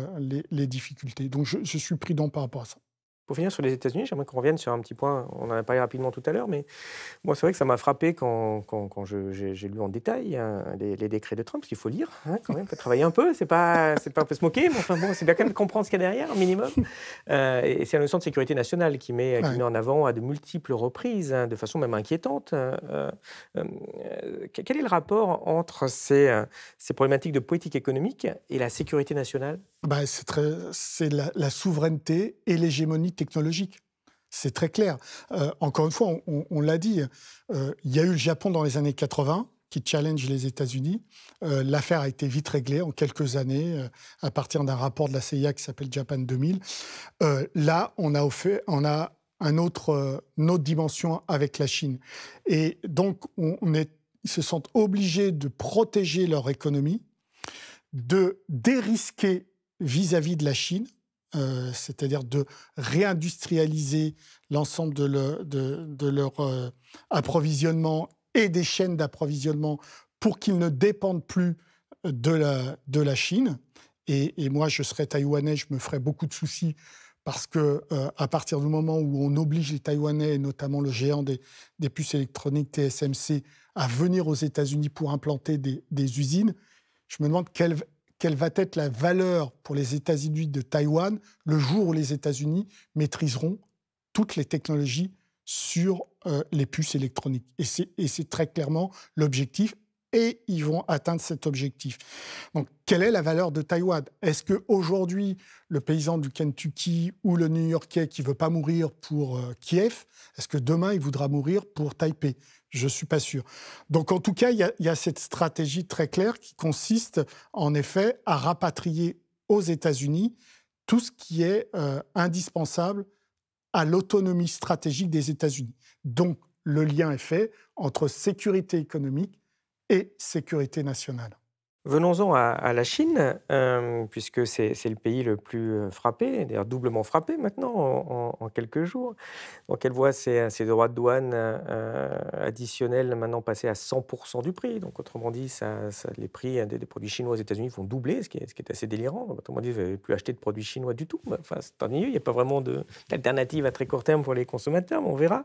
les difficultés. Donc je suis prudent par rapport à ça. Pour finir sur les États-Unis, j'aimerais qu'on revienne sur un petit point, on en a parlé rapidement tout à l'heure, mais moi, c'est vrai que ça m'a frappé quand j'ai lu en détail les décrets de Trump, parce qu'il faut lire quand même, il faut travailler un peu, c'est pas un peu se moquer, mais enfin bon, c'est bien quand même de comprendre ce qu'il y a derrière, un minimum. Et c'est la notion de sécurité nationale qui met en avant à de multiples reprises, de façon même inquiétante. Quel est le rapport entre ces problématiques de politique économique et la sécurité nationale ? C'est la souveraineté et l'hégémonie technologique. C'est très clair. Encore une fois, on l'a dit, il y a eu le Japon dans les années 80 qui challenge les États-Unis. L'affaire a été vite réglée en quelques années à partir d'un rapport de la CIA qui s'appelle Japan 2000. Là, on a une autre dimension avec la Chine. Et donc, ils se sentent obligés de protéger leur économie, de dérisquer vis-à-vis de la Chine, c'est-à-dire de réindustrialiser l'ensemble de leur approvisionnement et des chaînes d'approvisionnement pour qu'ils ne dépendent plus de la Chine. Et moi, je serais taïwanais, je me ferais beaucoup de soucis parce qu'à partir du moment où on oblige les Taïwanais, et notamment le géant des puces électroniques TSMC, à venir aux États-Unis pour implanter des usines, je me demande quelle va être la valeur pour les États-Unis de Taïwan le jour où les États-Unis maîtriseront toutes les technologies sur les puces électroniques. Et c'est très clairement l'objectif, et ils vont atteindre cet objectif. Donc, quelle est la valeur de Taïwan ? Est-ce qu'aujourd'hui, le paysan du Kentucky ou le New-Yorkais qui ne veut pas mourir pour Kiev, est-ce que demain, il voudra mourir pour Taipei ? Je ne suis pas sûr. Donc, en tout cas, il y a cette stratégie très claire qui consiste, en effet, à rapatrier aux États-Unis tout ce qui est indispensable à l'autonomie stratégique des États-Unis. Donc, le lien est fait entre sécurité économique et sécurité nationale. Venons-en à la Chine, puisque c'est le pays le plus frappé, d'ailleurs doublement frappé maintenant en quelques jours. Donc elle voit ses droits de douane additionnels maintenant passer à 100% du prix. Donc autrement dit, les prix des produits chinois aux États-Unis vont doubler, ce qui est assez délirant. Donc, autrement dit, vous n'allez plus acheter de produits chinois du tout. Enfin, c'est ennuyeux, il n'y a pas vraiment d'alternative à très court terme pour les consommateurs, mais on verra.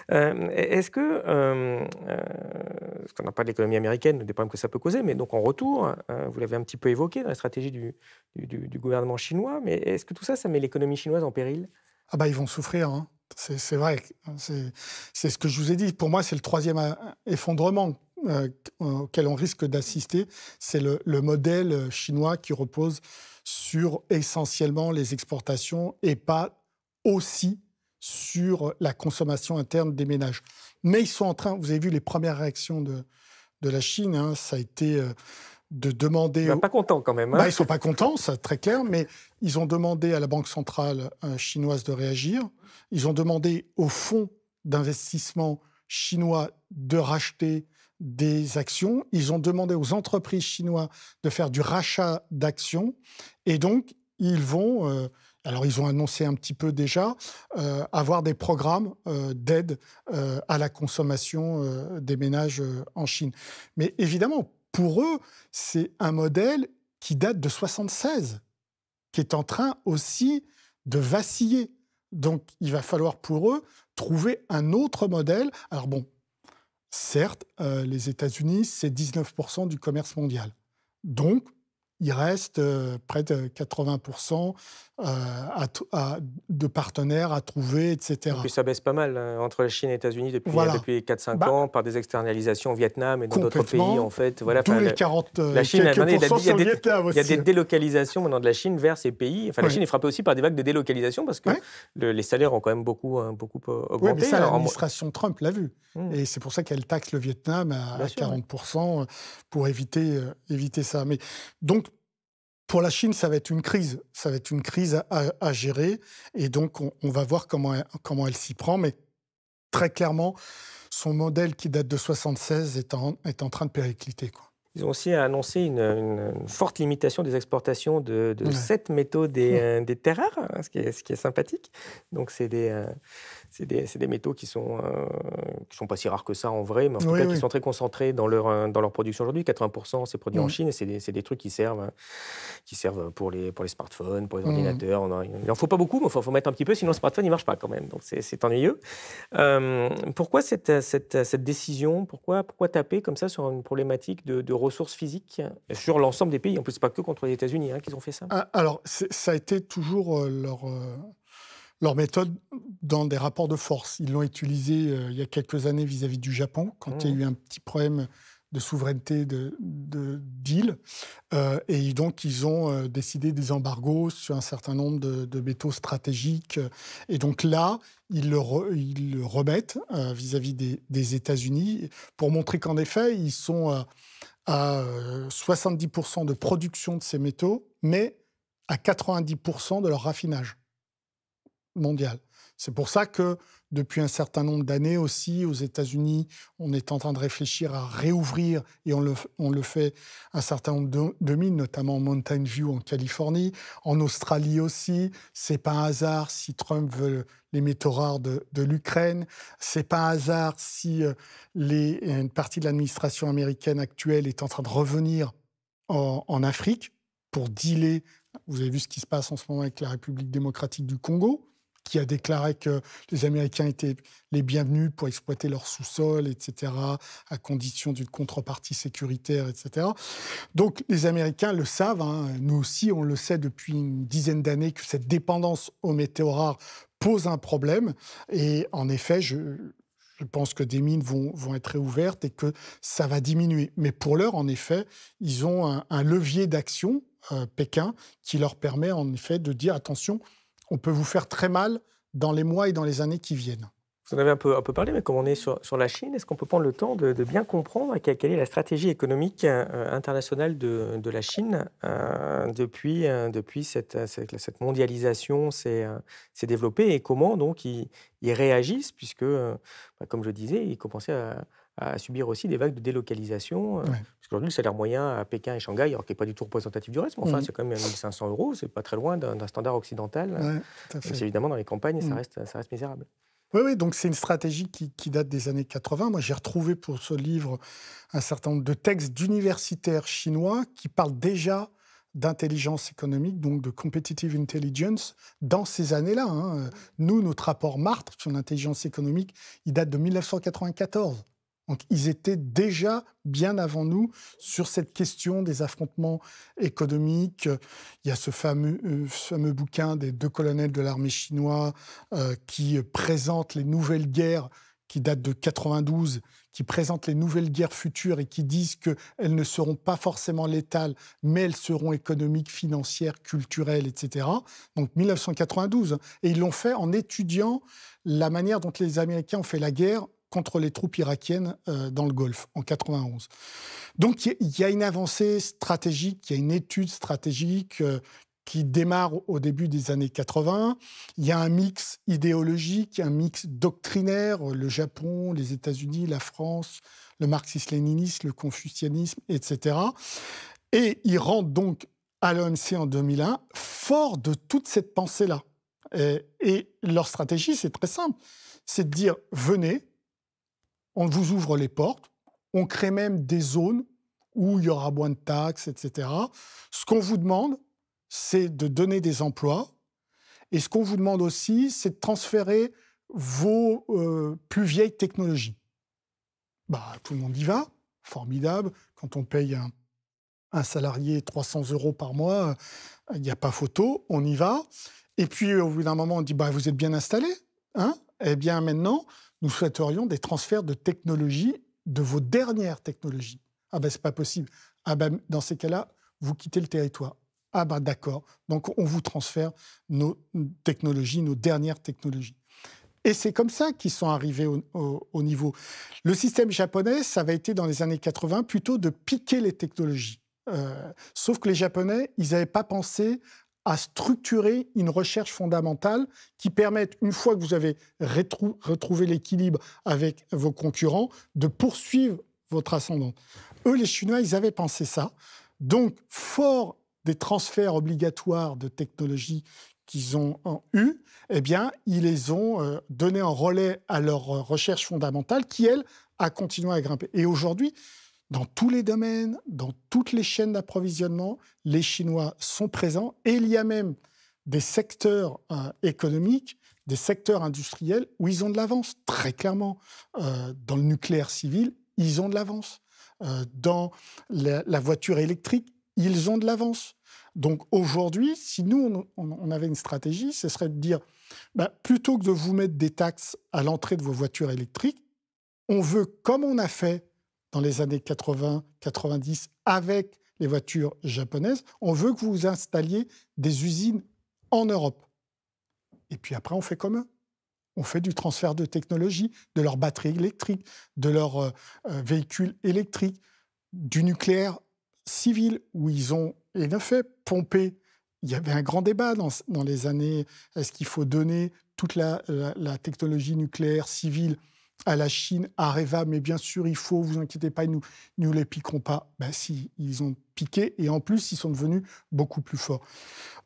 Est-ce que, parce qu'on n'a pas de l'économie américaine, des problèmes que ça peut causer, mais donc en retour, vous l'avez un petit peu évoqué dans la stratégie du gouvernement chinois, mais est-ce que tout ça, ça met l'économie chinoise en péril ? Ils vont souffrir, hein. C'est vrai, c'est ce que je vous ai dit. Pour moi, c'est le troisième effondrement auquel on risque d'assister. C'est le modèle chinois qui repose sur essentiellement les exportations et pas aussi sur la consommation interne des ménages. Mais ils sont en train, vous avez vu les premières réactions de la Chine, hein, ça a été de demander... Ils ne sont pas contents quand même. Ils ne sont pas contents, c'est très clair, mais ils ont demandé à la Banque centrale chinoise de réagir. Ils ont demandé au fonds d'investissement chinois de racheter des actions. Ils ont demandé aux entreprises chinoises de faire du rachat d'actions. Et donc, ils vont... alors, ils ont annoncé un petit peu déjà avoir des programmes d'aide à la consommation des ménages en Chine. Mais évidemment, pour eux, c'est un modèle qui date de 1976, qui est en train aussi de vaciller. Donc, il va falloir pour eux trouver un autre modèle. Alors bon, certes, les États-Unis, c'est 19% du commerce mondial. Donc, il reste près de 80% de partenaires à trouver, etc. Et puis ça baisse pas mal entre la Chine et les États-Unis depuis 4-5 ans, par des externalisations au Vietnam et dans d'autres pays, en fait. Voilà, d'où les 40 la Chine, quelques pourcents sur le Vietnam aussi. Il y a des délocalisations maintenant de la Chine vers ces pays. Enfin, la Chine est frappée aussi par des vagues de délocalisation parce que les salaires ont quand même beaucoup augmenté. Oui, mais ça, l'administration Trump l'a vu. Et c'est pour ça qu'elle taxe le Vietnam à 40% pour éviter ça. Mais donc, pour la Chine, ça va être une crise. Ça va être une crise à gérer. Et donc, on va voir comment elle s'y prend. Mais très clairement, son modèle qui date de 1976 est en train de péricliter, quoi. Ils ont aussi annoncé une forte limitation des exportations de 7 métaux des terres rares, ce qui est sympathique. Donc, c'est C'est des métaux qui sont pas si rares que ça en vrai, mais en tout Oui, cas oui. qui sont très concentrés dans leur production aujourd'hui. 80% c'est produit en Mm. Chine et c'est des trucs qui servent pour les smartphones, pour les Mm. ordinateurs. Il n'en faut pas beaucoup, mais il faut mettre un petit peu, sinon le smartphone ne marche pas quand même. Donc c'est ennuyeux. Pourquoi cette décision? Pourquoi taper comme ça sur une problématique de ressources physiques sur l'ensemble des pays? En plus, ce n'est pas que contre les États-Unis qu'ils ont fait ça. Ah, alors, ça a été toujours leur méthode dans des rapports de force. Ils l'ont utilisé il y a quelques années vis-à-vis du Japon, quand il y a eu un petit problème de souveraineté d'îles. Et donc, ils ont décidé des embargos sur un certain nombre de métaux stratégiques. Et donc là, ils le remettent vis-à-vis des États-Unis pour montrer qu'en effet, ils sont à 70% de production de ces métaux, mais à 90% de leur raffinage mondial. C'est pour ça que depuis un certain nombre d'années aussi, aux États-Unis, on est en train de réfléchir à réouvrir, et on le fait, un certain nombre de mines, notamment Mountain View en Californie, en Australie aussi. C'est pas un hasard si Trump veut les métaux rares de l'Ukraine. C'est pas un hasard si une partie de l'administration américaine actuelle est en train de revenir en Afrique pour dealer. Vous avez vu ce qui se passe en ce moment avec la République démocratique du Congo, qui a déclaré que les Américains étaient les bienvenus pour exploiter leur sous-sol, etc., à condition d'une contrepartie sécuritaire, etc. Donc les Américains le savent, nous aussi on le sait depuis une dizaine d'années, que cette dépendance aux métaux rares pose un problème. Et en effet, je pense que des mines vont être réouvertes et que ça va diminuer. Mais pour l'heure, en effet, ils ont un levier d'action, Pékin, qui leur permet en effet de dire attention, on peut vous faire très mal dans les mois et dans les années qui viennent. Vous en avez un peu parlé, mais comme on est sur la Chine, est-ce qu'on peut prendre le temps de bien comprendre quelle est la stratégie économique internationale de la Chine depuis cette mondialisation s'est développée, et comment donc ils réagissent, puisque, comme je le disais, ils commençaient à subir aussi des vagues de délocalisation. Ouais. Parce qu'aujourd'hui, le salaire moyen à Pékin et Shanghai, alors qui n'est pas du tout représentatif du reste, mais enfin, c'est quand même 1 500 €, c'est pas très loin d'un standard occidental. Ouais, tout à Même fait. si évidemment, dans les campagnes, ça reste misérable. Oui, donc c'est une stratégie qui date des années 80. Moi, j'ai retrouvé pour ce livre un certain nombre de textes d'universitaires chinois qui parlent déjà d'intelligence économique, donc de competitive intelligence, dans ces années-là. Nous, notre rapport Martre sur l'intelligence économique, il date de 1994. Donc, ils étaient déjà bien avant nous sur cette question des affrontements économiques. Il y a ce fameux bouquin des 2 colonels de l'armée chinoise qui présente les nouvelles guerres, qui date de 92, qui présente les nouvelles guerres futures et qui disent qu'elles ne seront pas forcément létales, mais elles seront économiques, financières, culturelles, etc. Donc 1992. Et ils l'ont fait en étudiant la manière dont les Américains ont fait la guerre contre les troupes irakiennes dans le Golfe, en 91. Donc, il y a une avancée stratégique, il y a une étude stratégique qui démarre au début des années 80. Il y a un mix idéologique, un mix doctrinaire, le Japon, les États-Unis, la France, le marxisme-léninisme, le confucianisme, etc. Et ils rentrent donc à l'OMC en 2001, fort de toute cette pensée-là. Et leur stratégie, c'est très simple. C'est de dire, venez, on vous ouvre les portes, on crée même des zones où il y aura moins de taxes, etc. Ce qu'on vous demande, c'est de donner des emplois. Et ce qu'on vous demande aussi, c'est de transférer vos plus vieilles technologies. Tout le monde y va, formidable. Quand on paye un salarié 300 € par mois, il n'y a pas photo, on y va. Et puis, au bout d'un moment, on dit vous êtes bien installé, hein? Eh bien, maintenant, nous souhaiterions des transferts de technologie, de vos dernières technologies. C'est pas possible. Dans ces cas-là, vous quittez le territoire. D'accord. Donc, on vous transfère nos technologies, nos dernières technologies. Et c'est comme ça qu'ils sont arrivés au niveau. Le système japonais, ça avait été dans les années 80 plutôt de piquer les technologies. Sauf que les Japonais, ils n'avaient pas pensé à structurer une recherche fondamentale qui permette, une fois que vous avez retrouvé l'équilibre avec vos concurrents, de poursuivre votre ascendant. Eux, les Chinois, ils avaient pensé ça. Donc, fort des transferts obligatoires de technologies qu'ils ont eues, eh bien, ils les ont donnés en relais à leur recherche fondamentale qui, elle, a continué à grimper. Et aujourd'hui, dans tous les domaines, dans toutes les chaînes d'approvisionnement, les Chinois sont présents et il y a même des secteurs économiques, des secteurs industriels où ils ont de l'avance, très clairement. Dans le nucléaire civil, ils ont de l'avance. Dans la voiture électrique, ils ont de l'avance. Donc aujourd'hui, si nous, on avait une stratégie, ce serait de dire, plutôt que de vous mettre des taxes à l'entrée de vos voitures électriques, on veut, comme on a fait dans les années 80-90 avec les voitures japonaises, on veut que vous installiez des usines en Europe. Et puis après, on fait comme eux. On fait du transfert de technologie, de leurs batteries électriques, de leurs véhicules électriques, du nucléaire civil, où ils ont, en effet, pompé. Il y avait un grand débat dans les années, est-ce qu'il faut donner toute la technologie nucléaire civile à la Chine, à Areva, mais bien sûr, il faut, vous inquiétez pas, nous ne les piquerons pas. Si, ils ont piqué, et en plus, ils sont devenus beaucoup plus forts.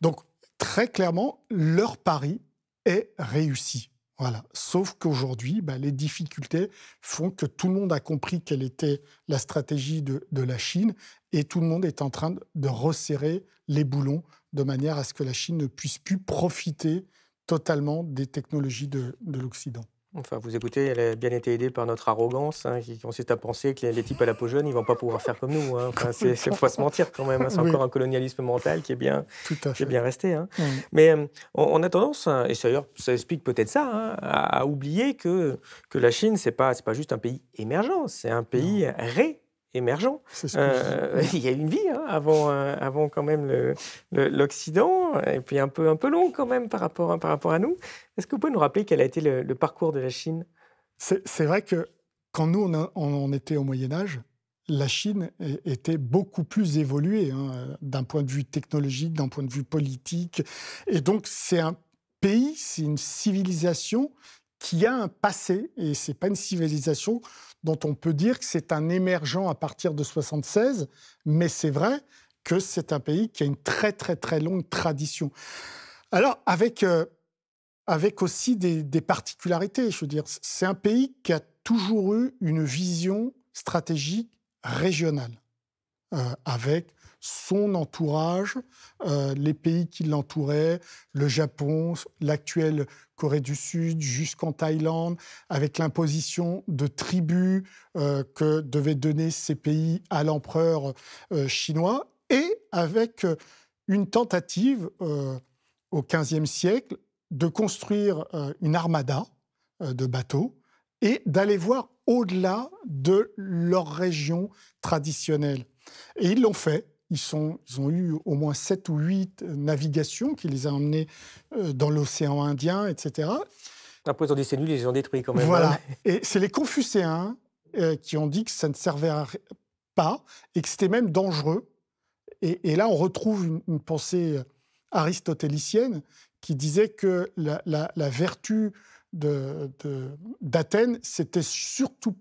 Donc, très clairement, leur pari est réussi. Voilà. Sauf qu'aujourd'hui, les difficultés font que tout le monde a compris quelle était la stratégie de la Chine et tout le monde est en train de resserrer les boulons de manière à ce que la Chine ne puisse plus profiter totalement des technologies de l'Occident. Enfin, vous écoutez, elle a bien été aidée par notre arrogance, qui consiste à penser que les types à la peau jaune, ils ne vont pas pouvoir faire comme nous. Enfin, il faut se mentir quand même. C'est encore un colonialisme mental qui est bien resté. Mais on a tendance, et d'ailleurs ça explique peut-être ça, à oublier que la Chine, c'est pas juste un pays émergent, c'est un pays émergent. C'est ce que je dis. Il y a une vie avant quand même l'Occident, et puis un peu long quand même par rapport à nous. Est-ce que vous pouvez nous rappeler quel a été le parcours de la Chine ? C'est vrai que quand nous, on était au Moyen-Âge, la Chine était beaucoup plus évoluée d'un point de vue technologique, d'un point de vue politique. Et donc, c'est un pays, c'est une civilisation qui a un passé, et ce n'est pas une civilisation dont on peut dire que c'est un émergent à partir de 1976, mais c'est vrai que c'est un pays qui a une très, très, très longue tradition. Alors, avec aussi des particularités, je veux dire, c'est un pays qui a toujours eu une vision stratégique régionale, avec son entourage, les pays qui l'entouraient, le Japon, l'actuelle Corée du Sud, jusqu'en Thaïlande, avec l'imposition de tribus que devaient donner ces pays à l'empereur chinois, et avec une tentative au XVe siècle de construire une armada de bateaux et d'aller voir au-delà de leur région traditionnelle. Et ils l'ont fait. Ils ont eu au moins 7 ou 8 navigations qui les ont emmenés dans l'océan Indien, etc. Après, ils ont dit c'est nul, ils les ont détruits quand même. Voilà. Et c'est les Confucéens qui ont dit que ça ne servait pas et que c'était même dangereux. Et là, on retrouve une pensée aristotélicienne qui disait que la vertu d'Athènes, c'était surtout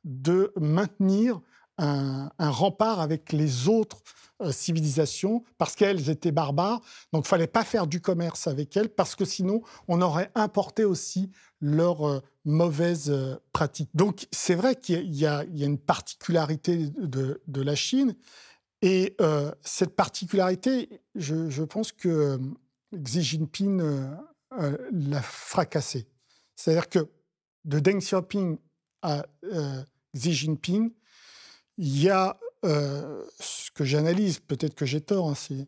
de maintenir un rempart avec les autres civilisations, parce qu'elles étaient barbares. Donc, il ne fallait pas faire du commerce avec elles, parce que sinon, on aurait importé aussi leurs mauvaises pratiques. Donc, c'est vrai qu'il y a une particularité de la Chine. Et cette particularité, je pense que Xi Jinping l'a fracassée. C'est-à-dire que de Deng Xiaoping à Xi Jinping, il y a ce que j'analyse, peut-être que j'ai tort, il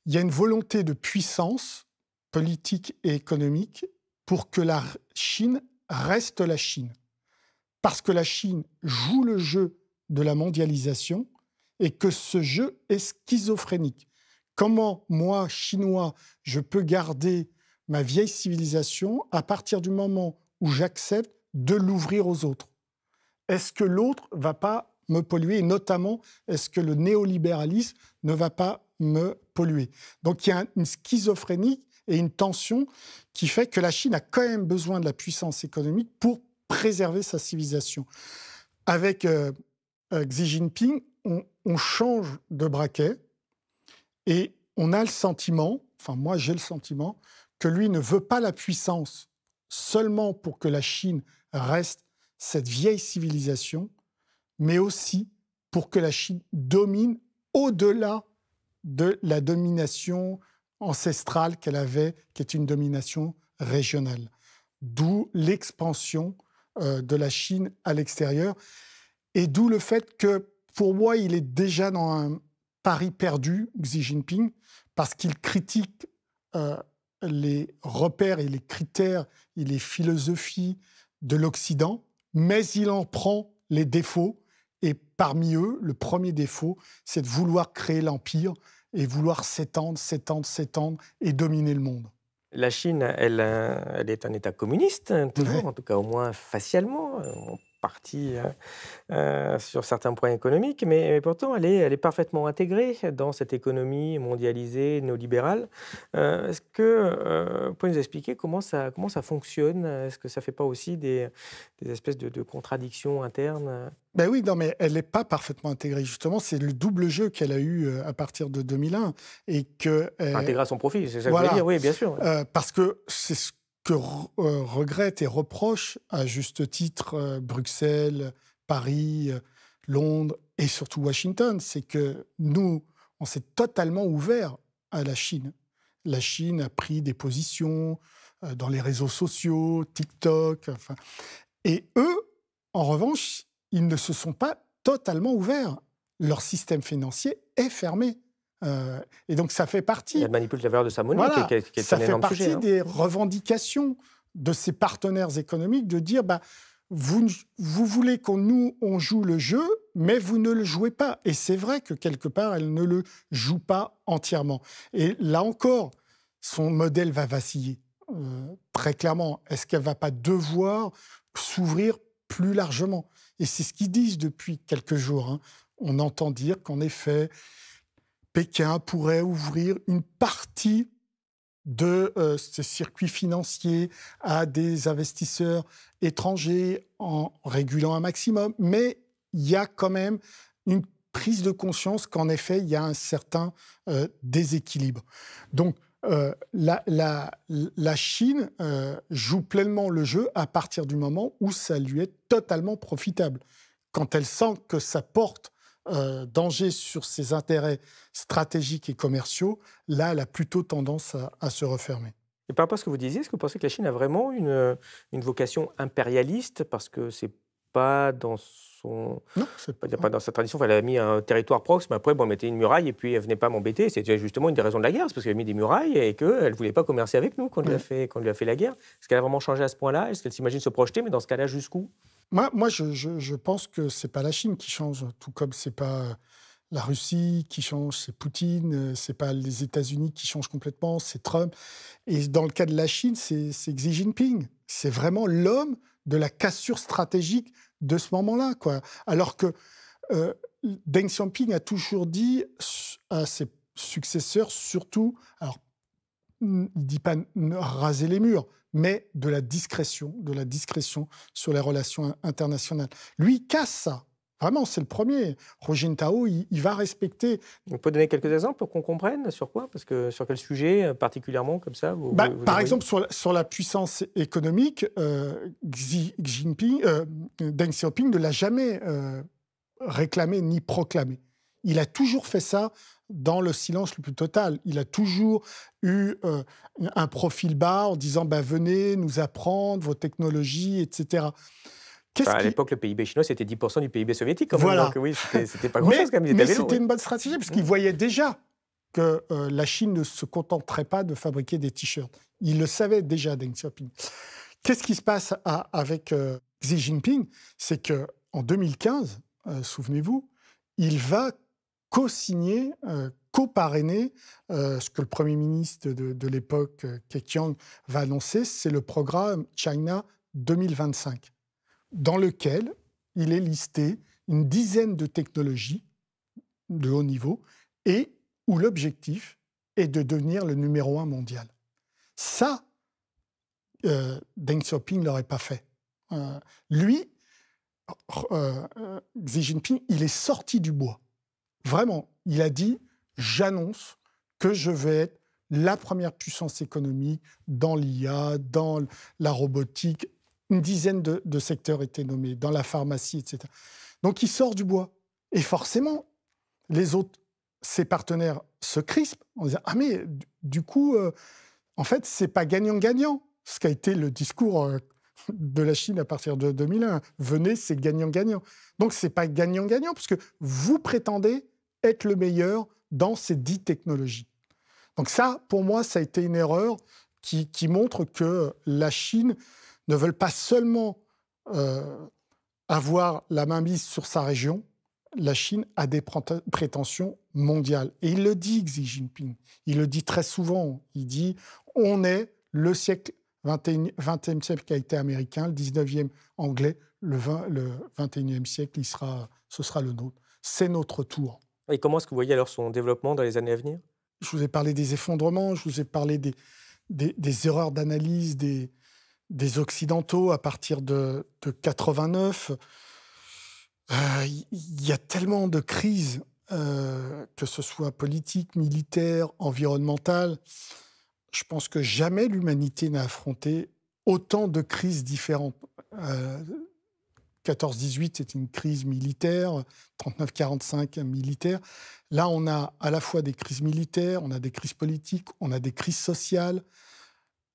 y a une volonté de puissance politique et économique pour que la Chine reste la Chine. Parce que la Chine joue le jeu de la mondialisation et que ce jeu est schizophrénique. Comment, moi, Chinois, je peux garder ma vieille civilisation à partir du moment où j'accepte de l'ouvrir aux autres ? Est-ce que l'autre ne va pas me polluer, et notamment, est-ce que le néolibéralisme ne va pas me polluer? Donc, il y a une schizophrénie et une tension qui fait que la Chine a quand même besoin de la puissance économique pour préserver sa civilisation. Avec Xi Jinping, on change de braquet et on a le sentiment, enfin moi j'ai le sentiment, que lui ne veut pas la puissance seulement pour que la Chine reste cette vieille civilisation, mais aussi pour que la Chine domine au-delà de la domination ancestrale qu'elle avait, qui est une domination régionale. D'où l'expansion de la Chine à l'extérieur. Et d'où le fait que, pour moi, il est déjà dans un pari perdu, Xi Jinping, parce qu'il critique les repères et les critères et les philosophies de l'Occident, mais il en prend les défauts. Et parmi eux, le premier défaut, c'est de vouloir créer l'empire et vouloir s'étendre et dominer le monde. La Chine, elle est un État communiste, toujours, en tout cas au moins facialement, en partie sur certains points économiques, mais pourtant elle est parfaitement intégrée dans cette économie mondialisée, néolibérale. Est-ce que vous pouvez nous expliquer comment ça fonctionne? Est-ce que ça ne fait pas aussi des espèces de contradictions internes? Ben oui, non, mais elle n'est pas parfaitement intégrée, justement. C'est le double jeu qu'elle a eu à partir de 2001. Et que, intégrée à son profit, c'est ça que voilà, vous voulez dire, oui, bien sûr. Parce que c'est ce que regrette et reproche à juste titre Bruxelles, Paris, Londres et surtout Washington, c'est que nous, on s'est totalement ouvert à la Chine. La Chine a pris des positions dans les réseaux sociaux, TikTok, enfin, et eux, en revanche, ils ne se sont pas totalement ouverts. Leur système financier est fermé. Et donc, ça fait partie... Elle manipule la valeur de sa monnaie, Voilà, qui est ça un fait énorme partie sujet. des revendications de ces partenaires économiques de dire vous voulez on joue le jeu, mais vous ne le jouez pas. Et c'est vrai que quelque part, elle ne le joue pas entièrement. Et là encore, son modèle va vaciller. Très clairement, est-ce qu'elle ne va pas devoir s'ouvrir plus largement? Et c'est ce qu'ils disent depuis quelques jours. Hein. On entend dire qu'en effet, Pékin pourrait ouvrir une partie de ces circuits financiers à des investisseurs étrangers en régulant un maximum. Mais il y a quand même une prise de conscience qu'en effet, il y a un certain déséquilibre. Donc, la Chine joue pleinement le jeu à partir du moment où ça lui est totalement profitable. Quand elle sent que ça porte danger sur ses intérêts stratégiques et commerciaux, là, elle a plutôt tendance à se refermer. Et par rapport à ce que vous disiez, est-ce que vous pensez que la Chine a vraiment une vocation impérialiste, parce que c'est pas dans son... Non, c'est Il n'y a pas dans sa tradition. Enfin, elle a mis un territoire proche, mais après, bon, elle mettait une muraille et puis elle venait pas m'embêter. C'était justement une des raisons de la guerre, c'est parce qu'elle a mis des murailles et qu'elle ne voulait pas commercer avec nous quand on lui a fait la guerre. Est-ce qu'elle a vraiment changé à ce point-là? Est-ce qu'elle s'imagine se projeter? Mais dans ce cas-là, jusqu'où? Moi, je pense que c'est pas la Chine qui change, tout comme c'est pas la Russie qui change, c'est Poutine, c'est pas les États-Unis qui changent complètement, c'est Trump. Et dans le cas de la Chine, c'est Xi Jinping. C'est vraiment l'homme de la cassure stratégique de ce moment-là, quoi. Alors que Deng Xiaoping a toujours dit à ses successeurs, surtout, alors il ne dit pas raser les murs, mais de la discrétion sur les relations internationales. Lui, il casse ça. Vraiment, c'est le premier. Hu Jintao, il va respecter. On peut donner quelques exemples pour qu'on comprenne sur quoi? Parce que sur quel sujet particulièrement, comme ça vous par exemple, sur la puissance économique, Deng Xiaoping ne l'a jamais réclamé ni proclamé. Il a toujours fait ça dans le silence le plus total. Il a toujours eu un profil bas en disant venez nous apprendre vos technologies, etc. À l'époque, le PIB chinois, c'était 10% du PIB soviétique. Quand même. Voilà. Donc oui, c'était pas grand-chose. Mais c'était une bonne stratégie, parce qu'il voyait déjà que la Chine ne se contenterait pas de fabriquer des t-shirts. Il le savait déjà, Deng Xiaoping. Qu'est-ce qui se passe avec Xi Jinping? C'est qu'en 2015, souvenez-vous, il va co-signer, co-parrainer ce que le Premier ministre de l'époque, Keqiang, va annoncer, c'est le programme China 2025, dans lequel il est listé une dizaine de technologies de haut niveau et où l'objectif est de devenir le numéro 1 mondial. Ça, Deng Xiaoping ne l'aurait pas fait. Lui, Xi Jinping, il est sorti du bois. Vraiment, il a dit « J'annonce que je vais être la première puissance économique dans l'IA, dans la robotique. Une dizaine de secteurs étaient nommés, dans la pharmacie, etc. Donc, il sort du bois. Et forcément, les autres, ses partenaires se crispent en disant « Ah, mais du coup, en fait, c'est pas gagnant-gagnant ». Ce qui a été le discours de la Chine à partir de 2001. Venez, c'est gagnant-gagnant. Donc, c'est pas gagnant-gagnant, parce que vous prétendez être le meilleur dans ces 10 technologies. Donc ça, pour moi, ça a été une erreur qui montre que la Chine ne veut pas seulement avoir la mainmise sur sa région. La Chine a des prétentions mondiales. Et il le dit, Xi Jinping. Il le dit très souvent. Il dit « On est le siècle 20e siècle qui a été américain, le 19e anglais, le 21e siècle, ce sera le nôtre. C'est notre tour. » Et comment est-ce que vous voyez alors son développement dans les années à venir? Je vous ai parlé des effondrements, je vous ai parlé des erreurs d'analyse des Occidentaux à partir de 89. Il y a tellement de crises, que ce soit politique, militaire, environnementale. Je pense que jamais l'humanité n'a affronté autant de crises différentes. 14-18, c'est une crise militaire, 39-45, militaire. Là, on a à la fois des crises militaires, on a des crises politiques, on a des crises sociales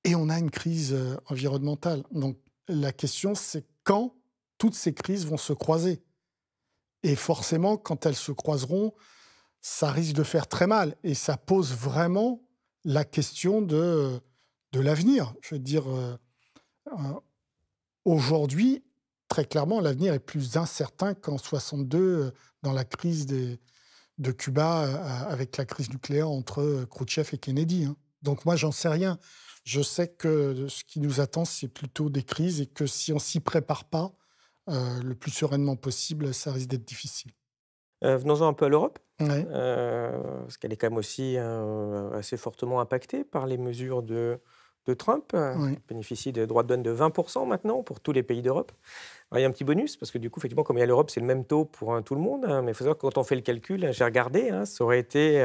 et on a une crise environnementale. Donc, la question, c'est quand toutes ces crises vont se croiser. Et forcément, quand elles se croiseront, ça risque de faire très mal. Et ça pose vraiment la question de l'avenir. Je veux dire, aujourd'hui, très clairement, l'avenir est plus incertain qu'en 62, dans la crise de Cuba, avec la crise nucléaire entre Khrouchtchev et Kennedy. Donc moi, j'en sais rien. Je sais que ce qui nous attend, c'est plutôt des crises et que si on ne s'y prépare pas le plus sereinement possible, ça risque d'être difficile. Venons-en un peu à l'Europe, Ouais. parce qu'elle est quand même aussi assez fortement impactée par les mesures de Trump, Oui. qui bénéficie de droits de douane de 20% maintenant pour tous les pays d'Europe. Alors, il y a un petit bonus, parce que du coup, effectivement, comme il y a l'Europe, c'est le même taux pour tout le monde. Mais il faut savoir que quand on fait le calcul, j'ai regardé, ça aurait été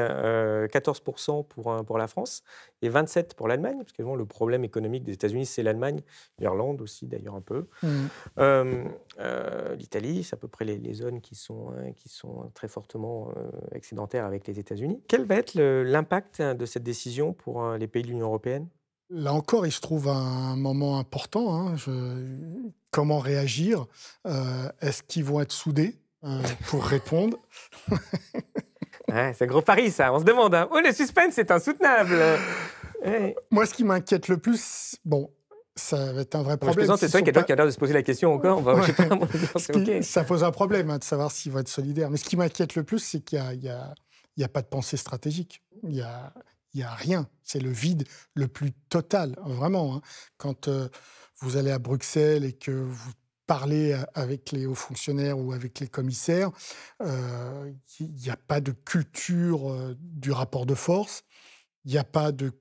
14% pour la France et 27% pour l'Allemagne, parce que le problème économique des États-Unis, c'est l'Allemagne, l'Irlande aussi d'ailleurs un peu. L'Italie, c'est à peu près les zones qui sont très fortement excédentaires avec les États-Unis. Quel va être l'impact de cette décision pour les pays de l'Union européenne ? Là encore, il se trouve un moment important. Comment réagir? Est-ce qu'ils vont être soudés pour répondre? C'est un gros pari, ça. On se demande. Oh, le suspense, c'est insoutenable. Moi, ce qui m'inquiète le plus, ça va être un vrai problème. Je plaisante, c'est vrai qu'il y a d'autres qui a l'air de se poser la question encore. Ça pose un problème de savoir s'ils vont être solidaires. Mais ce qui m'inquiète le plus, c'est qu'il n'y a pas de pensée stratégique. Il n'y a rien. C'est le vide le plus total, vraiment. Quand vous allez à Bruxelles et que vous parlez avec les hauts fonctionnaires ou avec les commissaires, il n'y a pas de culture du rapport de force. Il n'y a pas de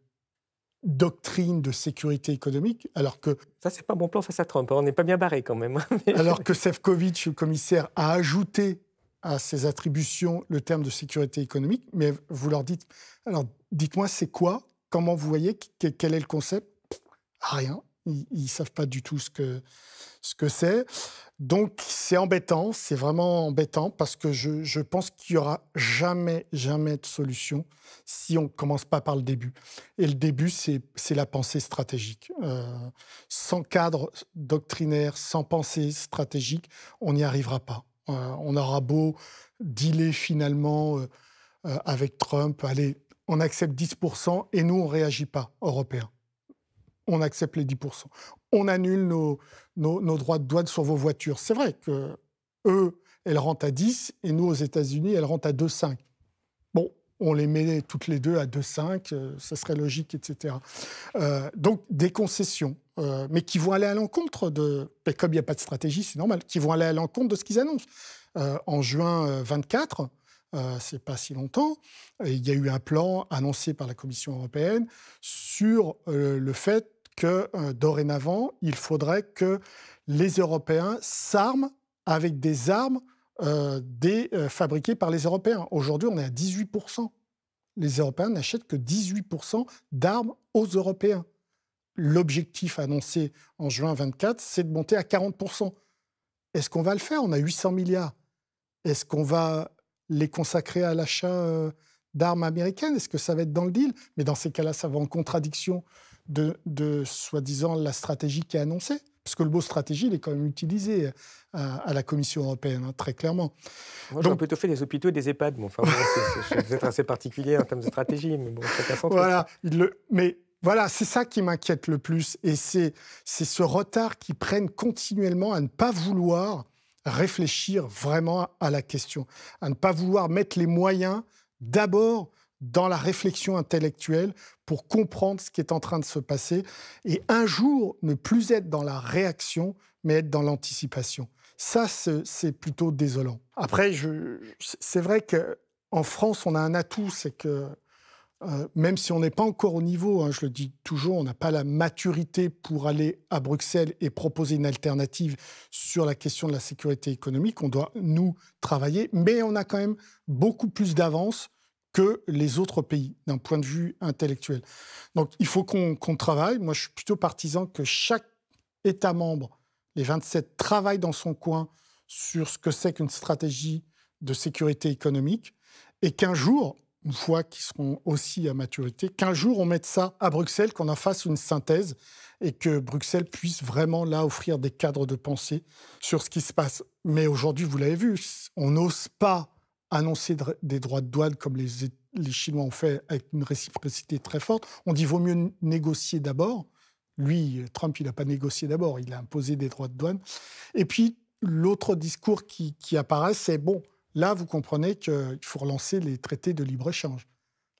doctrine de sécurité économique, alors que... Ça, c'est pas un bon plan face à Trump. On n'est pas bien barré quand même. Alors que Šefčovič, le commissaire, a ajouté à ses attributions le terme de sécurité économique, mais vous leur dites, alors dites-moi c'est quoi, comment vous voyez, quel est le concept? Rien, ils ne savent pas du tout ce que c'est. Donc c'est embêtant, c'est vraiment embêtant parce que je pense qu'il n'y aura jamais de solution si on ne commence pas par le début. Et le début, c'est la pensée stratégique. Sans cadre doctrinaire, sans pensée stratégique, on n'y arrivera pas. On aura beau dealer finalement avec Trump, allez, on accepte 10% et nous, on ne réagit pas, Européens. On accepte les 10%. On annule nos droits de douane sur vos voitures. C'est vrai qu'eux, elles rentrent à 10 et nous, aux États-Unis, elles rentrent à 2,5. Bon, on les met toutes les deux à 2,5, ça serait logique, etc. Donc, des concessions, mais qui vont aller à l'encontre et comme il n'y a pas de stratégie, c'est normal, qui vont aller à l'encontre de ce qu'ils annoncent. En juin 24, c'est pas si longtemps, il y a eu un plan annoncé par la Commission européenne sur le fait que dorénavant, il faudrait que les Européens s'arment avec des armes fabriquées par les Européens. Aujourd'hui, on est à 18%. les Européens n'achètent que 18% d'armes aux Européens. L'objectif annoncé en juin 24, c'est de monter à 40%. Est-ce qu'on va le faire? On a 800 milliards. Est-ce qu'on va les consacrer à l'achat d'armes américaines? Est-ce que ça va être dans le deal? Mais dans ces cas-là, ça va en contradiction de soi-disant la stratégie qui est annoncée. Parce que le mot stratégie, il est quand même utilisé à la Commission européenne, hein, très clairement. Moi, j'aurais plutôt fait des hôpitaux et des EHPAD. Bon, enfin, vous êtes assez particulier en termes de stratégie, mais bon, chacun son truc. Voilà, mais voilà, c'est ça qui m'inquiète le plus. Et c'est ce retard qu'ils prennent continuellement à ne pas vouloir réfléchir vraiment à la question, à ne pas vouloir mettre les moyens d'abord dans la réflexion intellectuelle pour comprendre ce qui est en train de se passer et un jour ne plus être dans la réaction, mais être dans l'anticipation. Ça, c'est plutôt désolant. Après, c'est vrai qu'en France, on a un atout, c'est que même si on n'est pas encore au niveau, hein, je le dis toujours, on n'a pas la maturité pour aller à Bruxelles et proposer une alternative sur la question de la sécurité économique. On doit, nous, travailler, mais on a quand même beaucoup plus d'avance que les autres pays, d'un point de vue intellectuel. Donc, il faut qu'on travaille. Moi, je suis plutôt partisan que chaque État membre, les 27, travaille dans son coin sur ce que c'est qu'une stratégie de sécurité économique et qu'un jour, une fois qu'ils seront aussi à maturité, qu'un jour on mette ça à Bruxelles, qu'on en fasse une synthèse et que Bruxelles puisse vraiment là offrir des cadres de pensée sur ce qui se passe. Mais aujourd'hui, vous l'avez vu, on n'ose pas annoncer des droits de douane comme les Chinois ont fait avec une réciprocité très forte. On dit vaut mieux négocier d'abord. Lui, Trump, il n'a pas négocié d'abord, il a imposé des droits de douane. Et puis, l'autre discours qui apparaît, c'est bon, là, vous comprenez qu'il faut relancer les traités de libre-échange.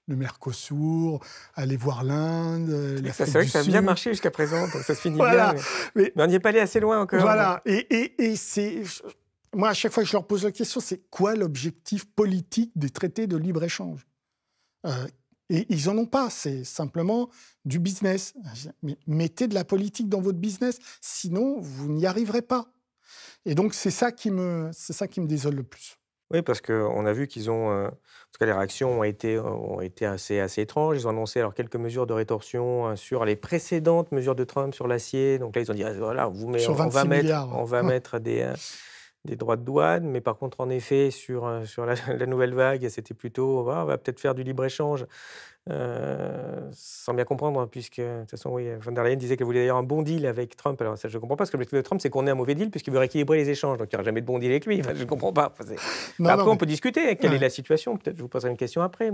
Le Mercosur, aller voir l'Inde, l'Afrique du Sud. C'est vrai que ça a bien marché jusqu'à présent, donc ça se finit voilà. bien. Mais on n'y est pas allé assez loin encore. Voilà, et c'est... Moi, à chaque fois que je leur pose la question, c'est quoi l'objectif politique des traités de libre-échange? Et ils n'en ont pas, c'est simplement du business. Mais mettez de la politique dans votre business, sinon vous n'y arriverez pas. Et donc, c'est ça qui me désole le plus. Oui, parce qu'on a vu qu'ils ont... en tout cas, les réactions ont été assez étranges. Ils ont annoncé alors, quelques mesures de rétorsion sur les précédentes mesures de Trump sur l'acier. Donc là, ils ont dit, voilà, on va mettre des droits de douane, mais par contre, en effet, sur la nouvelle vague, c'était plutôt, on va peut-être faire du libre-échange, sans bien comprendre, puisque, de toute façon, oui, von der Leyen disait qu'elle voulait d'ailleurs un bon deal avec Trump. Alors ça, je ne comprends pas, parce que l'objectif de Trump, c'est qu'on ait un mauvais deal, puisqu'il veut rééquilibrer les échanges, donc il n'y aura jamais de bon deal avec lui. Enfin, je ne comprends pas. Enfin, après, on peut discuter, quelle est la situation, peut-être je vous poserai une question après,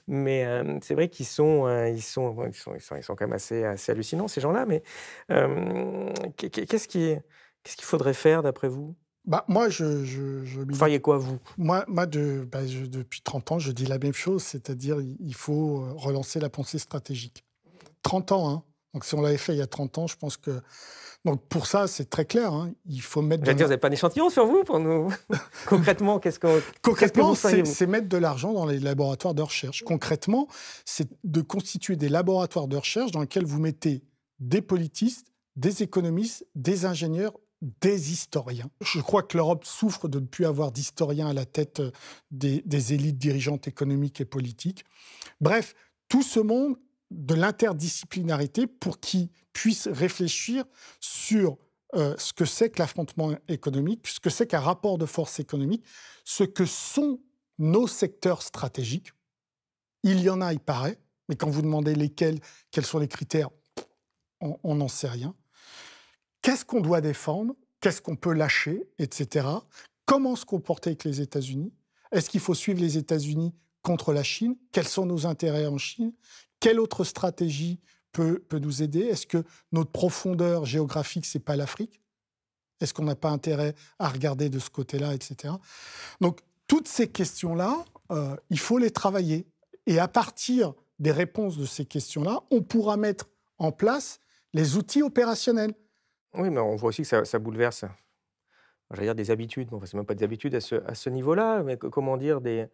mais c'est vrai qu'ils sont quand même assez hallucinants, ces gens-là, mais qu'est-ce qu'il faudrait faire, d'après vous? Moi, Vous feriez quoi, vous? Moi depuis 30 ans, je dis la même chose, c'est-à-dire il faut relancer la pensée stratégique. 30 ans, hein. Donc si on l'avait fait il y a 30 ans, je pense que... Donc pour ça, c'est très clair, hein. Il faut mettre... Vous n'avez pas d'échantillon sur vous pour nous... Concrètement, Concrètement, c'est mettre de l'argent dans les laboratoires de recherche. Concrètement, c'est de constituer des laboratoires de recherche dans lesquels vous mettez des politistes, des économistes, des ingénieurs, des historiens. Je crois que l'Europe souffre de ne plus avoir d'historiens à la tête des élites dirigeantes économiques et politiques. Bref, tout ce monde de l'interdisciplinarité pour qu'ils puissent réfléchir sur ce que c'est que l'affrontement économique, ce que c'est qu'un rapport de force économique, ce que sont nos secteurs stratégiques. Il y en a, il paraît, mais quand vous demandez lesquels, quels sont les critères, on n'en sait rien. Qu'est-ce qu'on doit défendre? Qu'est-ce qu'on peut lâcher, etc. Comment se comporter avec les États-Unis? Est-ce qu'il faut suivre les États-Unis contre la Chine? Quels sont nos intérêts en Chine? Quelle autre stratégie peut nous aider? Est-ce que notre profondeur géographique, ce n'est pas l'Afrique? Est-ce qu'on n'a pas intérêt à regarder de ce côté-là, etc. Donc, toutes ces questions-là, il faut les travailler. Et à partir des réponses de ces questions-là, on pourra mettre en place les outils opérationnels. Oui, mais on voit aussi que ça bouleverse, j'allais dire des habitudes, mais enfin, c'est même pas des habitudes à ce niveau-là, mais comment dire, des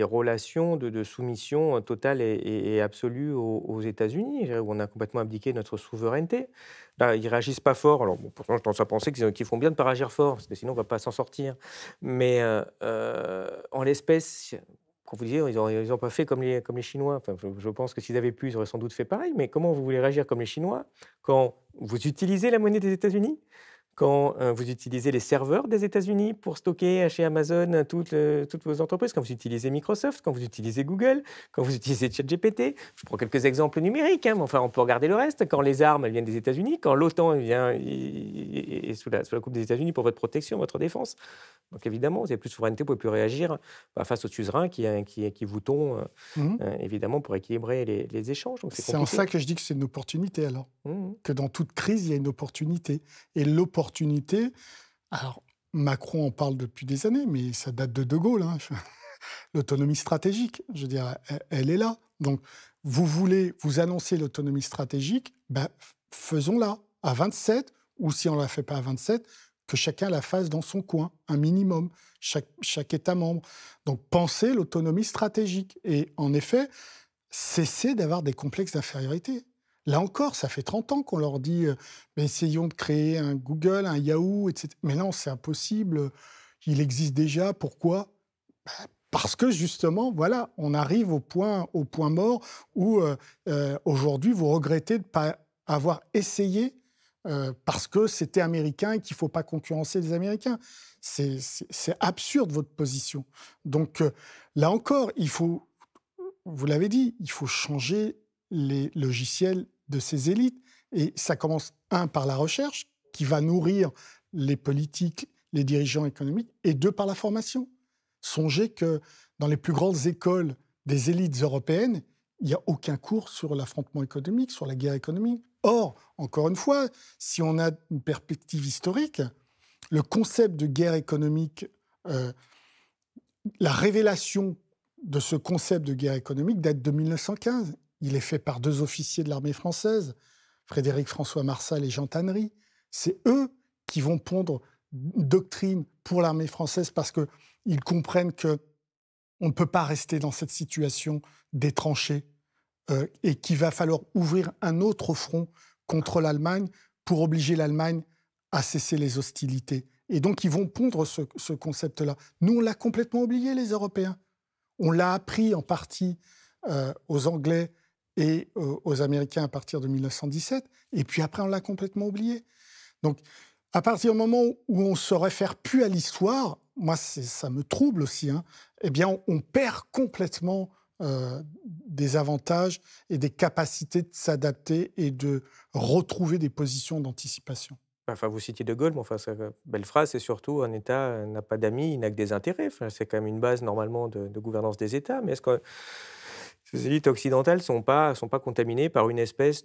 relations de soumission totale et absolue aux États-Unis, où on a complètement abdiqué notre souveraineté. Là, ils réagissent pas fort. Alors, bon, pourtant, je tendance à penser qu'ils font bien de ne pas réagir fort, parce que sinon, on ne va pas s'en sortir. Mais en l'espèce, quand vous disiez, ils n'ont pas fait comme les Chinois. Enfin, je pense que s'ils avaient pu, ils auraient sans doute fait pareil. Mais comment vous voulez réagir comme les Chinois quand vous utilisez la monnaie des États-Unis, quand vous utilisez les serveurs des États-Unis pour stocker chez Amazon toutes vos entreprises, quand vous utilisez Microsoft, quand vous utilisez Google, quand vous utilisez ChatGPT. Je prends quelques exemples numériques, hein, mais enfin, on peut regarder le reste. Quand les armes elles viennent des États-Unis, quand l'OTAN vient est sous la coupe des États-Unis pour votre protection, votre défense. Donc évidemment, vous n'avez plus de souveraineté, vous ne pouvez plus réagir face aux suzerains qui vous tombent, évidemment, pour équilibrer les échanges. Donc c'est en ça que je dis que c'est une opportunité, alors. Que dans toute crise, il y a une opportunité. Et l'opportunité, alors Macron en parle depuis des années, mais ça date de Gaulle, hein. L'autonomie stratégique, je veux dire, elle est là. Donc, vous voulez vous annoncer l'autonomie stratégique, faisons-la à 27, ou si on ne la fait pas à 27, que chacun la fasse dans son coin, un minimum, chaque État membre. Donc, pensez l'autonomie stratégique. Et en effet, cessez d'avoir des complexes d'infériorité. Là encore, ça fait 30 ans qu'on leur dit essayons de créer un Google, un Yahoo, etc. Mais non, c'est impossible, il existe déjà. Pourquoi ? Parce que justement, voilà, on arrive au point mort où aujourd'hui, vous regrettez de ne pas avoir essayé parce que c'était américain et qu'il ne faut pas concurrencer les Américains. C'est absurde, votre position. Donc, là encore, vous l'avez dit, il faut changer les logiciels de ces élites. Et ça commence, par la recherche, qui va nourrir les politiques, les dirigeants économiques, et deux, par la formation. Songez que dans les plus grandes écoles des élites européennes, il n'y a aucun cours sur l'affrontement économique, sur la guerre économique. Or, encore une fois, si on a une perspective historique, le concept de guerre économique, la révélation de ce concept de guerre économique date de 1915. Il est fait par deux officiers de l'armée française, Frédéric-François Marsal et Jean Tannery. C'est eux qui vont pondre une doctrine pour l'armée française parce qu'ils comprennent qu'on ne peut pas rester dans cette situation des tranchées et qu'il va falloir ouvrir un autre front contre l'Allemagne pour obliger l'Allemagne à cesser les hostilités. Et donc, ils vont pondre ce concept-là. Nous, on l'a complètement oublié, les Européens. On l'a appris en partie aux Anglais et aux Américains à partir de 1917, et puis après, on l'a complètement oublié. Donc, à partir du moment où on se réfère plus à l'histoire, moi, ça me trouble aussi, hein, eh bien, on perd complètement des avantages et des capacités de s'adapter et de retrouver des positions d'anticipation. Enfin, vous citiez De Gaulle, mais enfin, belle phrase, c'est surtout un État n'a pas d'amis, il n'a que des intérêts. Enfin, c'est quand même une base normalement de gouvernance des États. Mais est-ce que ces élites occidentales ne sont pas contaminées par une espèce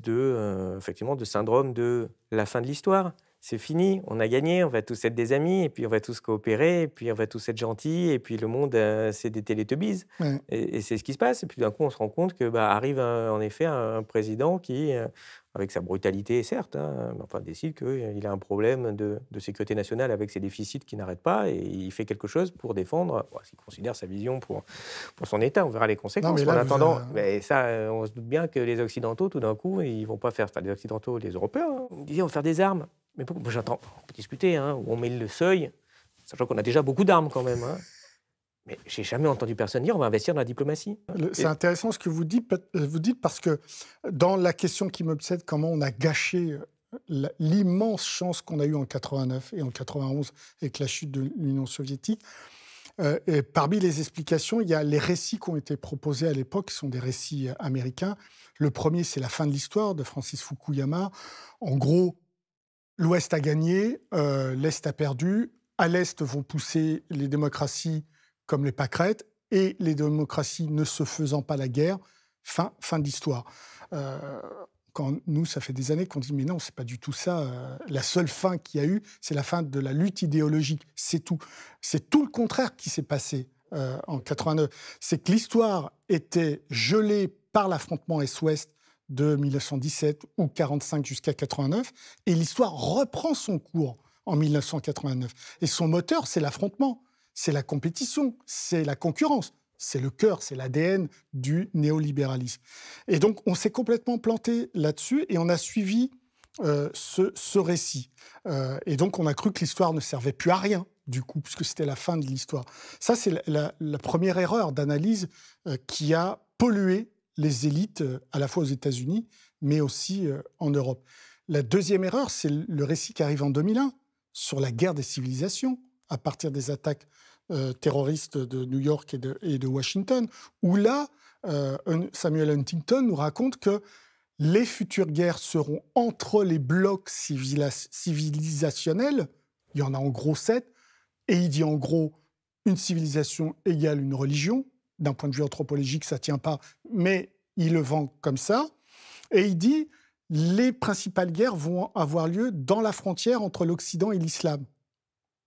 effectivement, de syndrome de la fin de l'histoire ? C'est fini, on a gagné, on va tous être des amis, et puis on va tous coopérer, et puis on va tous être gentils, et puis le monde, c'est des Télétubbies. Ouais. Et c'est ce qui se passe. Et puis d'un coup, on se rend compte que arrive en effet un président qui, avec sa brutalité, certes, hein, décide qu'il a un problème de sécurité nationale avec ses déficits qui n'arrêtent pas, et il fait quelque chose pour défendre ce qu'il considère sa vision pour son État. On verra les conséquences. Non, mais là, en attendant, ça, on se doute bien que les Occidentaux, tout d'un coup, ils ne vont pas faire, les Occidentaux, les Européens, on disait on va faire des armes. Mais moi, j'entends, on peut discuter, hein, où on met le seuil, sachant qu'on a déjà beaucoup d'armes quand même. Hein. Mais je n'ai jamais entendu personne dire on va investir dans la diplomatie. C'est intéressant ce que vous dites parce que dans la question qui m'obsède, comment on a gâché l'immense chance qu'on a eue en 89 et en 91 avec la chute de l'Union soviétique, et parmi les explications, il y a les récits qui ont été proposés à l'époque, qui sont des récits américains. Le premier, c'est La fin de l'histoire de Francis Fukuyama. En gros, l'Ouest a gagné, l'Est a perdu. À l'Est vont pousser les démocraties comme les pâquerettes, et les démocraties ne se faisant pas la guerre, fin de l'histoire. Quand nous, ça fait des années qu'on dit « mais non, c'est pas du tout ça. La seule fin qu'il y a eu, c'est la fin de la lutte idéologique. C'est tout. » C'est tout le contraire qui s'est passé en 89. C'est que l'histoire était gelée par l'affrontement Est-Ouest de 1917 ou 45 jusqu'à 89, et l'histoire reprend son cours en 1989. Et son moteur, c'est l'affrontement, c'est la compétition, c'est la concurrence, c'est le cœur, c'est l'ADN du néolibéralisme. Et donc, on s'est complètement planté là-dessus et on a suivi ce récit. Et donc, on a cru que l'histoire ne servait plus à rien, du coup, puisque c'était la fin de l'histoire. Ça, c'est la première erreur d'analyse qui a pollué les élites, à la fois aux États-Unis, mais aussi en Europe. La deuxième erreur, c'est le récit qui arrive en 2001 sur la guerre des civilisations, à partir des attaques terroristes de New York et de Washington, où là, Samuel Huntington nous raconte que les futures guerres seront entre les blocs civilisationnels, il y en a en gros 7, et il dit en gros, une civilisation égale une religion. D'un point de vue anthropologique, ça ne tient pas, mais il le vend comme ça. Et il dit, les principales guerres vont avoir lieu dans la frontière entre l'Occident et l'islam.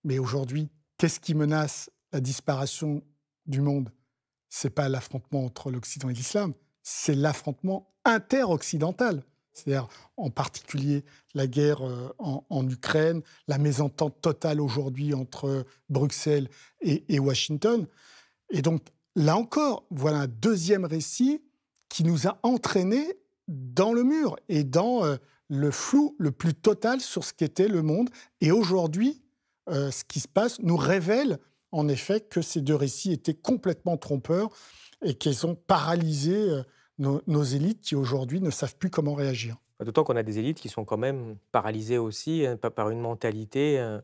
Mais aujourd'hui, qu'est-ce qui menace la disparition du monde? Ce n'est pas l'affrontement entre l'Occident et l'islam, c'est l'affrontement interoccidental. C'est-à-dire, en particulier, la guerre en Ukraine, la mésentente totale aujourd'hui entre Bruxelles et Washington. Et donc, là encore, voilà un deuxième récit qui nous a entraînés dans le mur et dans le flou le plus total sur ce qu'était le monde. Et aujourd'hui, ce qui se passe nous révèle en effet que ces deux récits étaient complètement trompeurs et qu'ils ont paralysé nos élites qui aujourd'hui ne savent plus comment réagir. D'autant qu'on a des élites qui sont quand même paralysées aussi par une mentalité,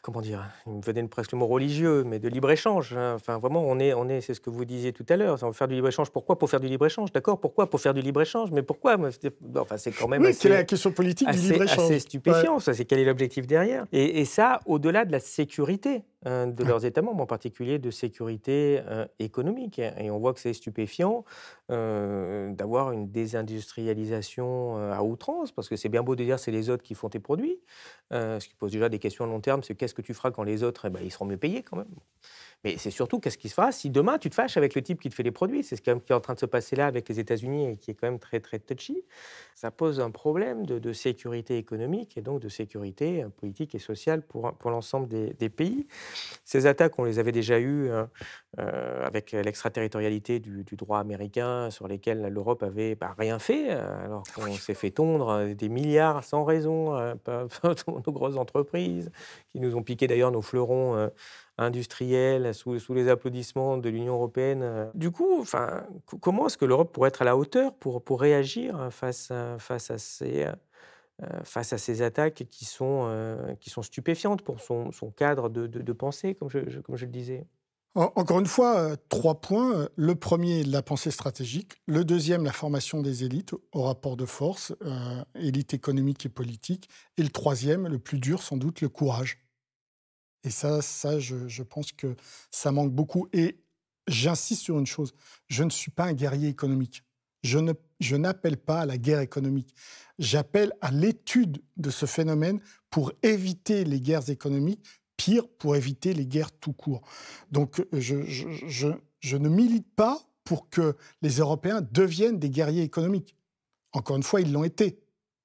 comment dire, il me venait presque le mot religieux, mais de libre-échange. Enfin, vraiment, c'est ce que vous disiez tout à l'heure, on veut faire du libre-échange. Pourquoi? Pour faire du libre-échange, d'accord. Pourquoi? Pour faire du libre-échange. Mais pourquoi? Enfin, c'est quand même oui, quelle est la question politique du libre-échange? Assez stupéfiant, ça. C'est quel est l'objectif derrière? Et ça, au-delà de la sécurité de leurs États membres, en particulier de sécurité économique. Et on voit que c'est stupéfiant d'avoir une désindustrialisation à outrance, parce que c'est bien beau de dire c'est les autres qui font tes produits, ce qui pose déjà des questions à long terme, c'est qu'est-ce que tu feras quand les autres, ils seront mieux payés quand même. Mais c'est surtout qu'est-ce qui se fera si demain tu te fâches avec le type qui te fait les produits. C'est ce qui est en train de se passer là avec les États-Unis et qui est quand même très, très touchy. Ça pose un problème de sécurité économique et donc de sécurité politique et sociale pour l'ensemble des pays. Ces attaques, on les avait déjà eues avec l'extraterritorialité du droit américain sur lesquelles l'Europe avait rien fait, alors qu'on s'est fait tondre des milliards sans raison par nos grosses entreprises qui nous ont piqué d'ailleurs nos fleurons industriels sous les applaudissements de l'Union européenne. Du coup, comment est-ce que l'Europe pourrait être à la hauteur pour réagir face à ces attaques qui sont stupéfiantes pour son cadre de pensée, comme je le disais? Encore une fois, 3 points. Le premier, la pensée stratégique. Le deuxième, la formation des élites au rapport de force, élites économiques et politiques. Et le troisième, le plus dur sans doute, le courage. Et ça je pense que ça manque beaucoup. Et j'insiste sur une chose, je ne suis pas un guerrier économique. Je n'appelle pas à la guerre économique. J'appelle à l'étude de ce phénomène pour éviter les guerres économiques, pire, pour éviter les guerres tout court. Donc, je ne milite pas pour que les Européens deviennent des guerriers économiques. Encore une fois, ils l'ont été.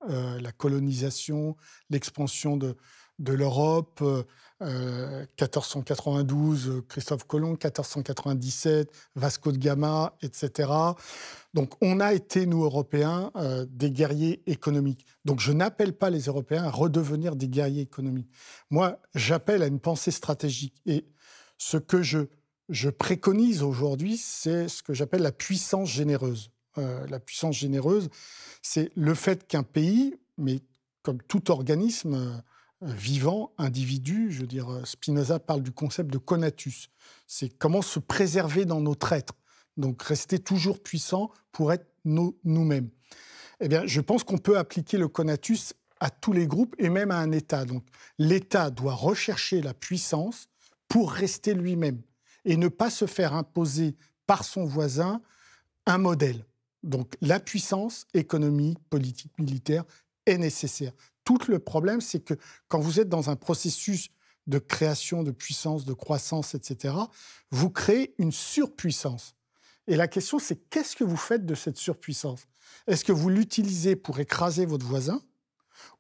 La colonisation, l'expansion de l'Europe, 1492, Christophe Colomb, 1497, Vasco de Gama, etc. Donc, on a été, nous, Européens, des guerriers économiques. Donc, je n'appelle pas les Européens à redevenir des guerriers économiques. Moi, j'appelle à une pensée stratégique. Et ce que je préconise aujourd'hui, c'est ce que j'appelle la puissance généreuse. La puissance généreuse, c'est le fait qu'un pays, mais comme tout organisme vivant, individu, je veux dire, Spinoza parle du concept de conatus. C'est comment se préserver dans notre être. Donc, rester toujours puissant pour être nous-mêmes. Eh bien, je pense qu'on peut appliquer le conatus à tous les groupes et même à un État. Donc, l'État doit rechercher la puissance pour rester lui-même et ne pas se faire imposer par son voisin un modèle. Donc, la puissance économique, politique, militaire est nécessaire. Tout le problème, c'est que quand vous êtes dans un processus de création, de puissance, de croissance, etc., vous créez une surpuissance. Et la question, c'est qu'est-ce que vous faites de cette surpuissance? Est-ce que vous l'utilisez pour écraser votre voisin?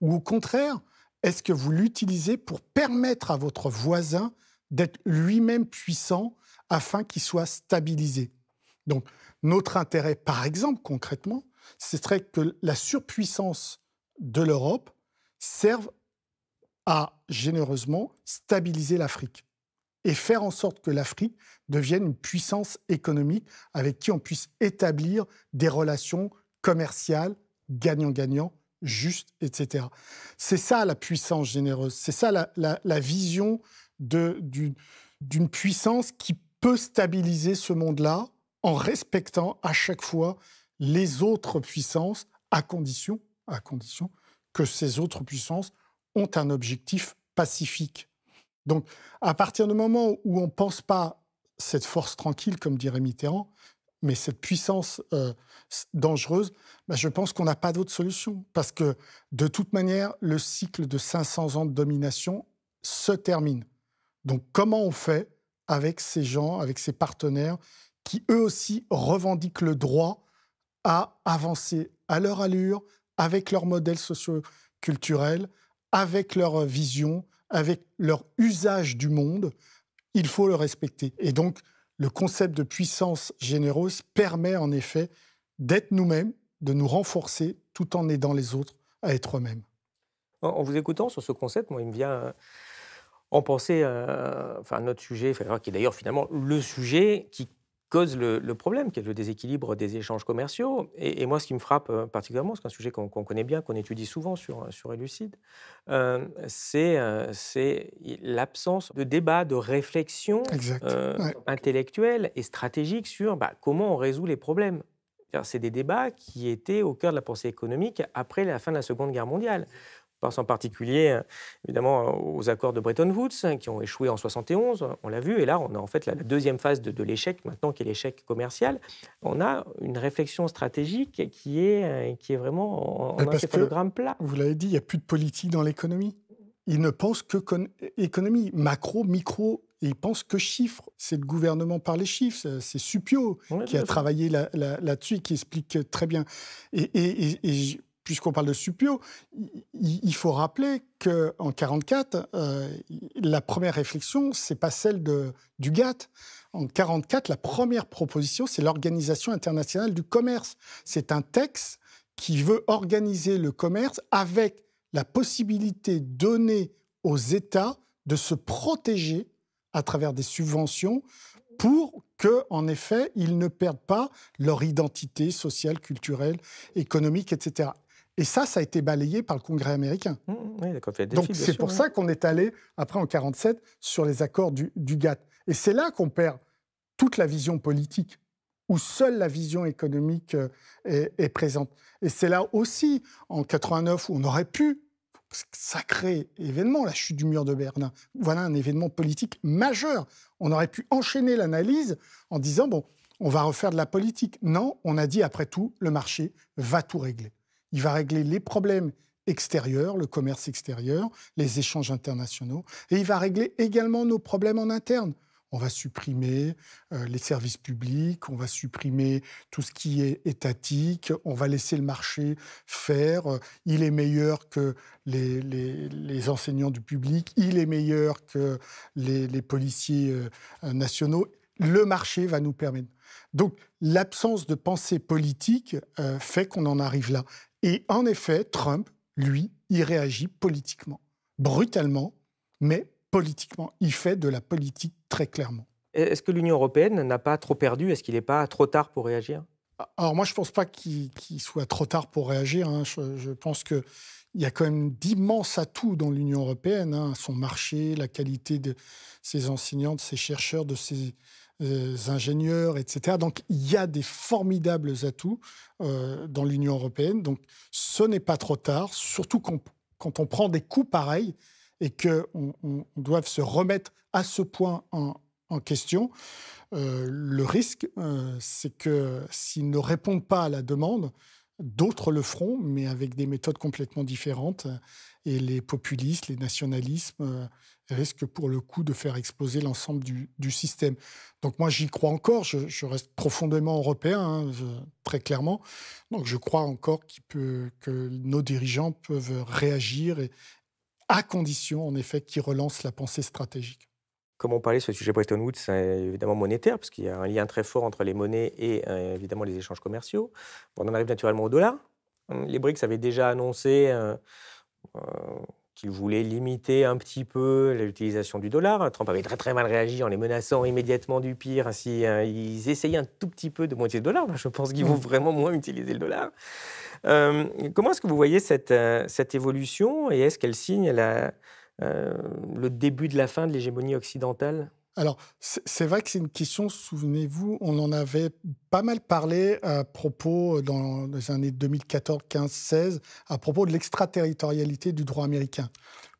Ou au contraire, est-ce que vous l'utilisez pour permettre à votre voisin d'être lui-même puissant afin qu'il soit stabilisé? Donc, notre intérêt, par exemple, concrètement, ce serait que la surpuissance de l'Europe serve à généreusement stabiliser l'Afrique et faire en sorte que l'Afrique devienne une puissance économique avec qui on puisse établir des relations commerciales gagnant-gagnant, justes, etc. C'est ça la puissance généreuse, c'est ça la vision d'une puissance qui peut stabiliser ce monde-là en respectant à chaque fois les autres puissances à condition que ces autres puissances ont un objectif pacifique. Donc, à partir du moment où on ne pense pas cette force tranquille, comme dirait Mitterrand, mais cette puissance dangereuse, je pense qu'on n'a pas d'autre solution. Parce que, de toute manière, le cycle de 500 ans de domination se termine. Donc, comment on fait avec ces gens, avec ces partenaires qui, eux aussi, revendiquent le droit à avancer à leur allure, avec leur modèle socio-culturel, avec leur vision, avec leur usage du monde, il faut le respecter. Et donc, le concept de puissance généreuse permet en effet d'être nous-mêmes, de nous renforcer tout en aidant les autres à être eux-mêmes. En vous écoutant sur ce concept, moi, il me vient en penser à notre sujet, qui est d'ailleurs finalement le sujet qui cause le problème, qui est le déséquilibre des échanges commerciaux. Et moi, ce qui me frappe particulièrement, c'est un sujet qu'on connaît bien, qu'on étudie souvent sur Elucide, c'est l'absence de débat, de réflexion Ouais. intellectuelle et stratégique sur comment on résout les problèmes. C'est des débats qui étaient au cœur de la pensée économique après la fin de la Seconde Guerre mondiale. Je pense en particulier, évidemment, aux accords de Bretton Woods, qui ont échoué en 1971, on l'a vu, et là, on a en fait la deuxième phase de l'échec, maintenant, qui est l'échec commercial. On a une réflexion stratégique qui est vraiment en encéphalogramme plat. Vous l'avez dit, il n'y a plus de politique dans l'économie. Ils ne pensent que économie, macro, micro, et ils pensent que chiffres. C'est le gouvernement par les chiffres. C'est Suppiot qui a travaillé là-dessus et qui explique très bien. Et puisqu'on parle de Suppiot, il faut rappeler qu'en 1944, la première réflexion, ce n'est pas celle du GATT. En 1944, la première proposition, c'est l'Organisation internationale du commerce. C'est un texte qui veut organiser le commerce avec la possibilité donnée aux États de se protéger à travers des subventions pour que, en effet, ils ne perdent pas leur identité sociale, culturelle, économique, etc. Et ça a été balayé par le Congrès américain. Oui, donc c'est pour ça qu'on est allé, après en 1947, sur les accords du GATT. Et c'est là qu'on perd toute la vision politique, où seule la vision économique est présente. Et c'est là aussi, en 1989, où on aurait pu, sacré événement, la chute du mur de Berlin, voilà un événement politique majeur. On aurait pu enchaîner l'analyse en disant, bon, on va refaire de la politique. Non, on a dit, après tout, le marché va tout régler. Il va régler les problèmes extérieurs, le commerce extérieur, les échanges internationaux, et il va régler également nos problèmes en interne. On va supprimer les services publics, on va supprimer tout ce qui est étatique, on va laisser le marché faire. Il est meilleur que les enseignants du public, il est meilleur que les policiers nationaux. Le marché va nous permettre. Donc, l'absence de pensée politique fait qu'on en arrive là. Et en effet, Trump, lui, il réagit politiquement, brutalement, mais politiquement. Il fait de la politique très clairement. Est-ce que l'Union européenne n'a pas trop perdu? Est-ce qu'il n'est pas trop tard pour réagir? Alors moi, je ne pense pas qu'il soit trop tard pour réagir. Hein. Je pense qu'il y a quand même d'immenses atouts dans l'Union européenne. Hein. Son marché, la qualité de ses enseignants, de ses chercheurs, de ses ingénieurs, etc. Donc il y a des formidables atouts dans l'Union européenne. Donc ce n'est pas trop tard, surtout quand on prend des coups pareils et qu'on doit se remettre à ce point en question. Le risque, c'est que s'ils ne répondent pas à la demande, d'autres le feront, mais avec des méthodes complètement différentes. Et les populistes, les nationalismes risquent pour le coup de faire exploser l'ensemble du système. Donc moi, j'y crois encore. Je reste profondément européen, hein, très clairement. Donc je crois encore que nos dirigeants peuvent réagir, à condition, en effet, qu'ils relancent la pensée stratégique. Comme on parlait, ce sujet Bretton Woods, c'est évidemment monétaire, parce qu'il y a un lien très fort entre les monnaies et évidemment les échanges commerciaux. Bon, on en arrive naturellement au dollar. Les BRICS avaient déjà annoncé qu'il voulait limiter un petit peu l'utilisation du dollar. Trump avait très très mal réagi en les menaçant immédiatement du pire si ils essayaient un tout petit peu de modifier le dollar. Je pense qu'ils vont vraiment moins utiliser le dollar. Comment est-ce que vous voyez cette évolution et est-ce qu'elle signe le début de la fin de l'hégémonie occidentale? Alors, c'est vrai que c'est une question, souvenez-vous, on en avait pas mal parlé à propos, dans les années 2014, 15, 16, à propos de l'extraterritorialité du droit américain.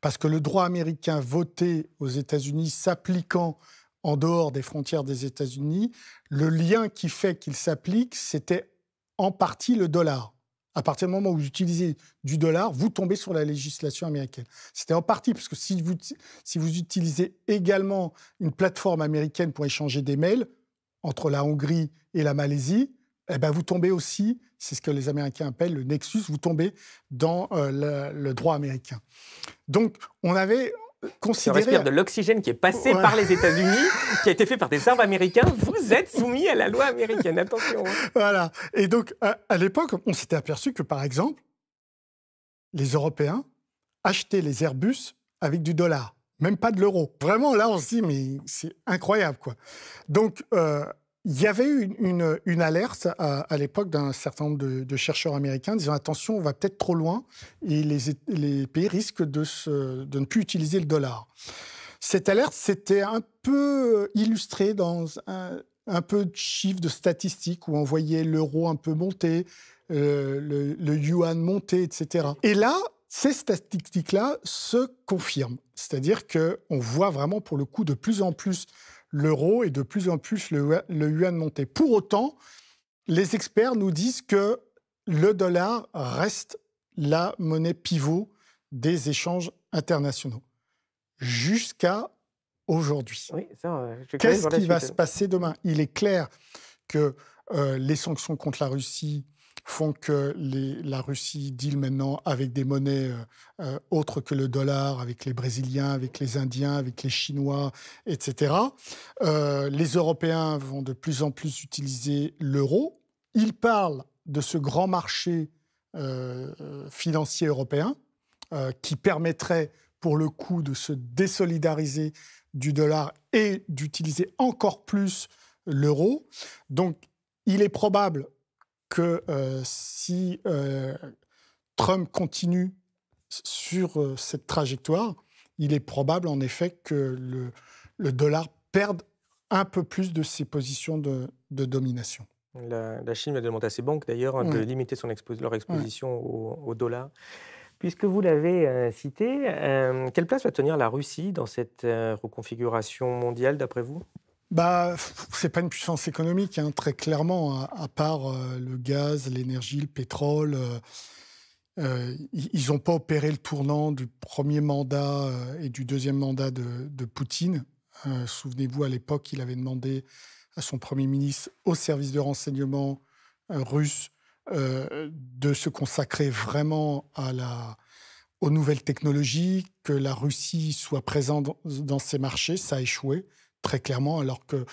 Parce que le droit américain voté aux États-Unis s'appliquant en dehors des frontières des États-Unis, le lien qui fait qu'il s'applique, c'était en partie le dollar. À partir du moment où vous utilisez du dollar, vous tombez sur la législation américaine. C'était en partie, parce que si vous utilisez également une plateforme américaine pour échanger des mails entre la Hongrie et la Malaisie, eh ben vous tombez aussi, c'est ce que les Américains appellent le nexus, vous tombez dans le droit américain. Donc, on avait On considéré... respire de l'oxygène qui est passé par les États-Unis, qui a été fait par des arbres américains. Vous êtes soumis à la loi américaine, attention. Voilà. Et donc, à l'époque, on s'était aperçu que, par exemple, les Européens achetaient les Airbus avec du dollar, même pas de l'euro. Vraiment, là, on se dit, mais c'est incroyable, quoi. Donc, il y avait eu une alerte à l'époque d'un certain nombre de chercheurs américains disant attention, on va peut-être trop loin et les pays risquent de ne plus utiliser le dollar. Cette alerte s'était un peu illustrée dans un peu de chiffres, de statistiques où on voyait l'euro un peu monter, le yuan monter, etc. Et là, ces statistiques-là se confirment. C'est-à-dire qu'on voit vraiment pour le coup de plus en plus l'euro et de plus en plus le yuan monter. Pour autant, les experts nous disent que le dollar reste la monnaie pivot des échanges internationaux. Jusqu'à aujourd'hui. Oui, ça, qu'est-ce qui va se passer demain? Il est clair que les sanctions contre la Russie font que la Russie deal maintenant avec des monnaies autres que le dollar, avec les Brésiliens, avec les Indiens, avec les Chinois, etc. Les Européens vont de plus en plus utiliser l'euro. Ils parlent de ce grand marché financier européen qui permettrait pour le coup de se désolidariser du dollar et d'utiliser encore plus l'euro. Donc, il est probable que si Trump continue sur cette trajectoire, il est probable en effet que le dollar perde un peu plus de ses positions de domination. La Chine va demander à ses banques d'ailleurs de limiter leur exposition au dollar. Puisque vous l'avez cité, quelle place va tenir la Russie dans cette reconfiguration mondiale d'après vous? C'est pas une puissance économique, hein, très clairement, à part le gaz, l'énergie, le pétrole. Ils n'ont pas opéré le tournant du premier mandat et du deuxième mandat de Poutine. Souvenez-vous, à l'époque, il avait demandé à son Premier ministre, au service de renseignement russe, de se consacrer vraiment aux nouvelles technologies, que la Russie soit présente dans ces marchés. Ça a échoué, très clairement, alors que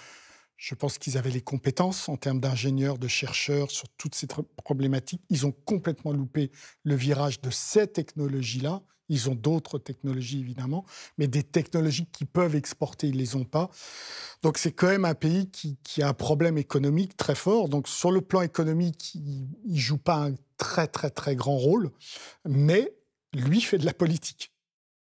je pense qu'ils avaient les compétences en termes d'ingénieurs, de chercheurs sur toutes ces problématiques. Ils ont complètement loupé le virage de ces technologies-là. Ils ont d'autres technologies, évidemment, mais des technologies qui peuvent exporter, ils ne les ont pas. Donc, c'est quand même un pays qui a un problème économique très fort. Donc, sur le plan économique, il ne joue pas un très, très, très grand rôle, mais lui fait de la politique.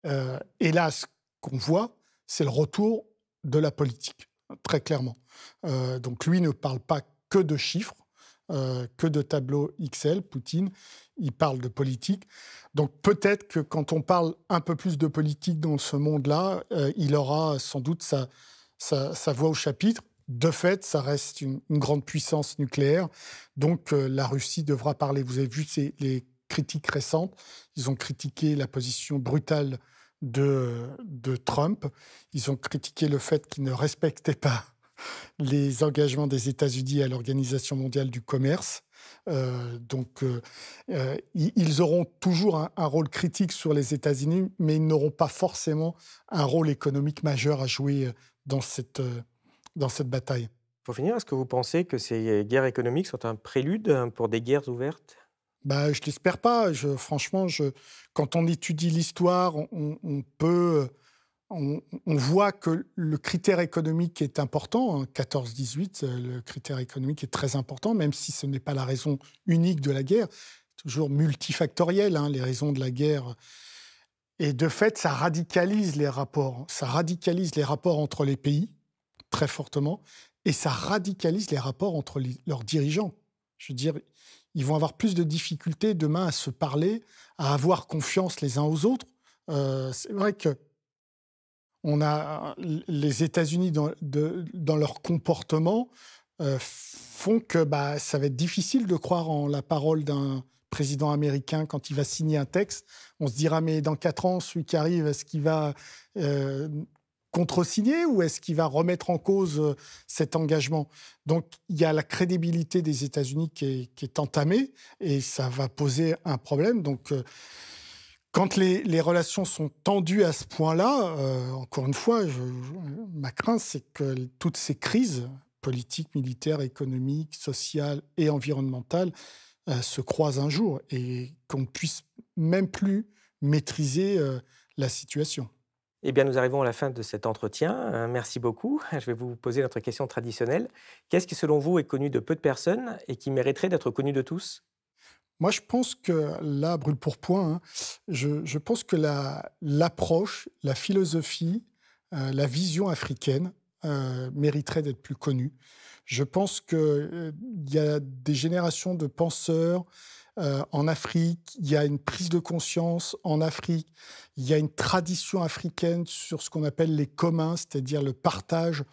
Et là, ce qu'on voit, c'est le retour de la politique, très clairement. Donc, lui ne parle pas que de chiffres, que de tableaux Excel, Poutine. Il parle de politique. Donc peut-être que quand on parle un peu plus de politique dans ce monde-là, il aura sans doute sa voix au chapitre. De fait, ça reste une grande puissance nucléaire. Donc la Russie devra parler. Vous avez vu les critiques récentes. Ils ont critiqué la position brutale de Trump. Ils ont critiqué le fait qu'il ne respectait pas les engagements des États-Unis à l'Organisation mondiale du commerce. Ils auront toujours un rôle critique sur les États-Unis, mais ils n'auront pas forcément un rôle économique majeur à jouer dans cette bataille. Pour finir, est-ce que vous pensez que ces guerres économiques sont un prélude pour des guerres ouvertes? Bah, je l'espère pas. Franchement, quand on étudie l'histoire, on voit que le critère économique est important, hein, 14-18, le critère économique est très important, même si ce n'est pas la raison unique de la guerre, toujours multifactoriel, hein, les raisons de la guerre. Et de fait, ça radicalise les rapports. Ça radicalise les rapports entre les pays, très fortement, et ça radicalise les rapports entre leurs dirigeants. Je veux dire, ils vont avoir plus de difficultés demain à se parler, à avoir confiance les uns aux autres. C'est vrai que on a les États-Unis dans leur comportement font que bah, ça va être difficile de croire en la parole d'un président américain quand il va signer un texte. On se dira, mais dans 4 ans, celui qui arrive, est-ce qu'il va euh, contresigner ou est-ce qu'il va remettre en cause cet engagement? Donc, il y a la crédibilité des États-Unis qui est entamée et ça va poser un problème. Donc, quand les relations sont tendues à ce point-là, encore une fois, ma crainte, c'est que toutes ces crises politiques, militaires, économiques, sociales et environnementales se croisent un jour et qu'on ne puisse même plus maîtriser la situation. Eh bien, nous arrivons à la fin de cet entretien. Merci beaucoup. Je vais vous poser notre question traditionnelle. Qu'est-ce qui, selon vous, est connu de peu de personnes et qui mériterait d'être connu de tous? Moi, je pense que là, brûle pour point, hein, je pense que l'approche, la philosophie, la vision africaine mériterait d'être plus connue. Je pense qu'il y a des générations de penseurs en Afrique, il y a une prise de conscience en Afrique, il y a une tradition africaine sur ce qu'on appelle les communs, c'est-à-dire le partage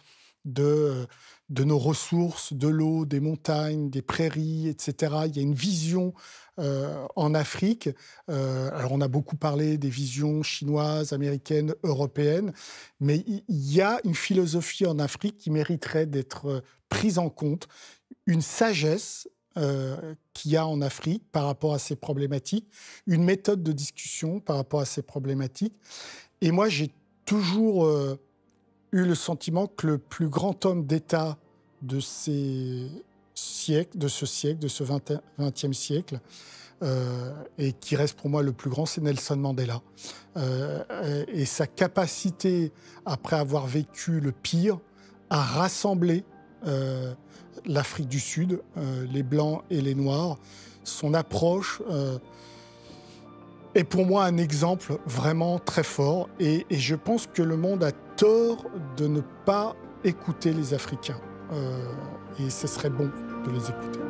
de, de nos ressources, de l'eau, des montagnes, des prairies, etc. Il y a une vision en Afrique. Alors, on a beaucoup parlé des visions chinoises, américaines, européennes, mais il y a une philosophie en Afrique qui mériterait d'être prise en compte, une sagesse qu'il y a en Afrique par rapport à ces problématiques, une méthode de discussion par rapport à ces problématiques. Et moi, j'ai toujours eu le sentiment que le plus grand homme d'État de ces siècles, de ce siècle, de ce 20e siècle, et qui reste pour moi le plus grand, c'est Nelson Mandela. Et sa capacité, après avoir vécu le pire, à rassembler l'Afrique du Sud, les Blancs et les Noirs, son approche est pour moi un exemple vraiment très fort. Et je pense que le monde a tort de ne pas écouter les Africains. Et ce serait bon de les écouter.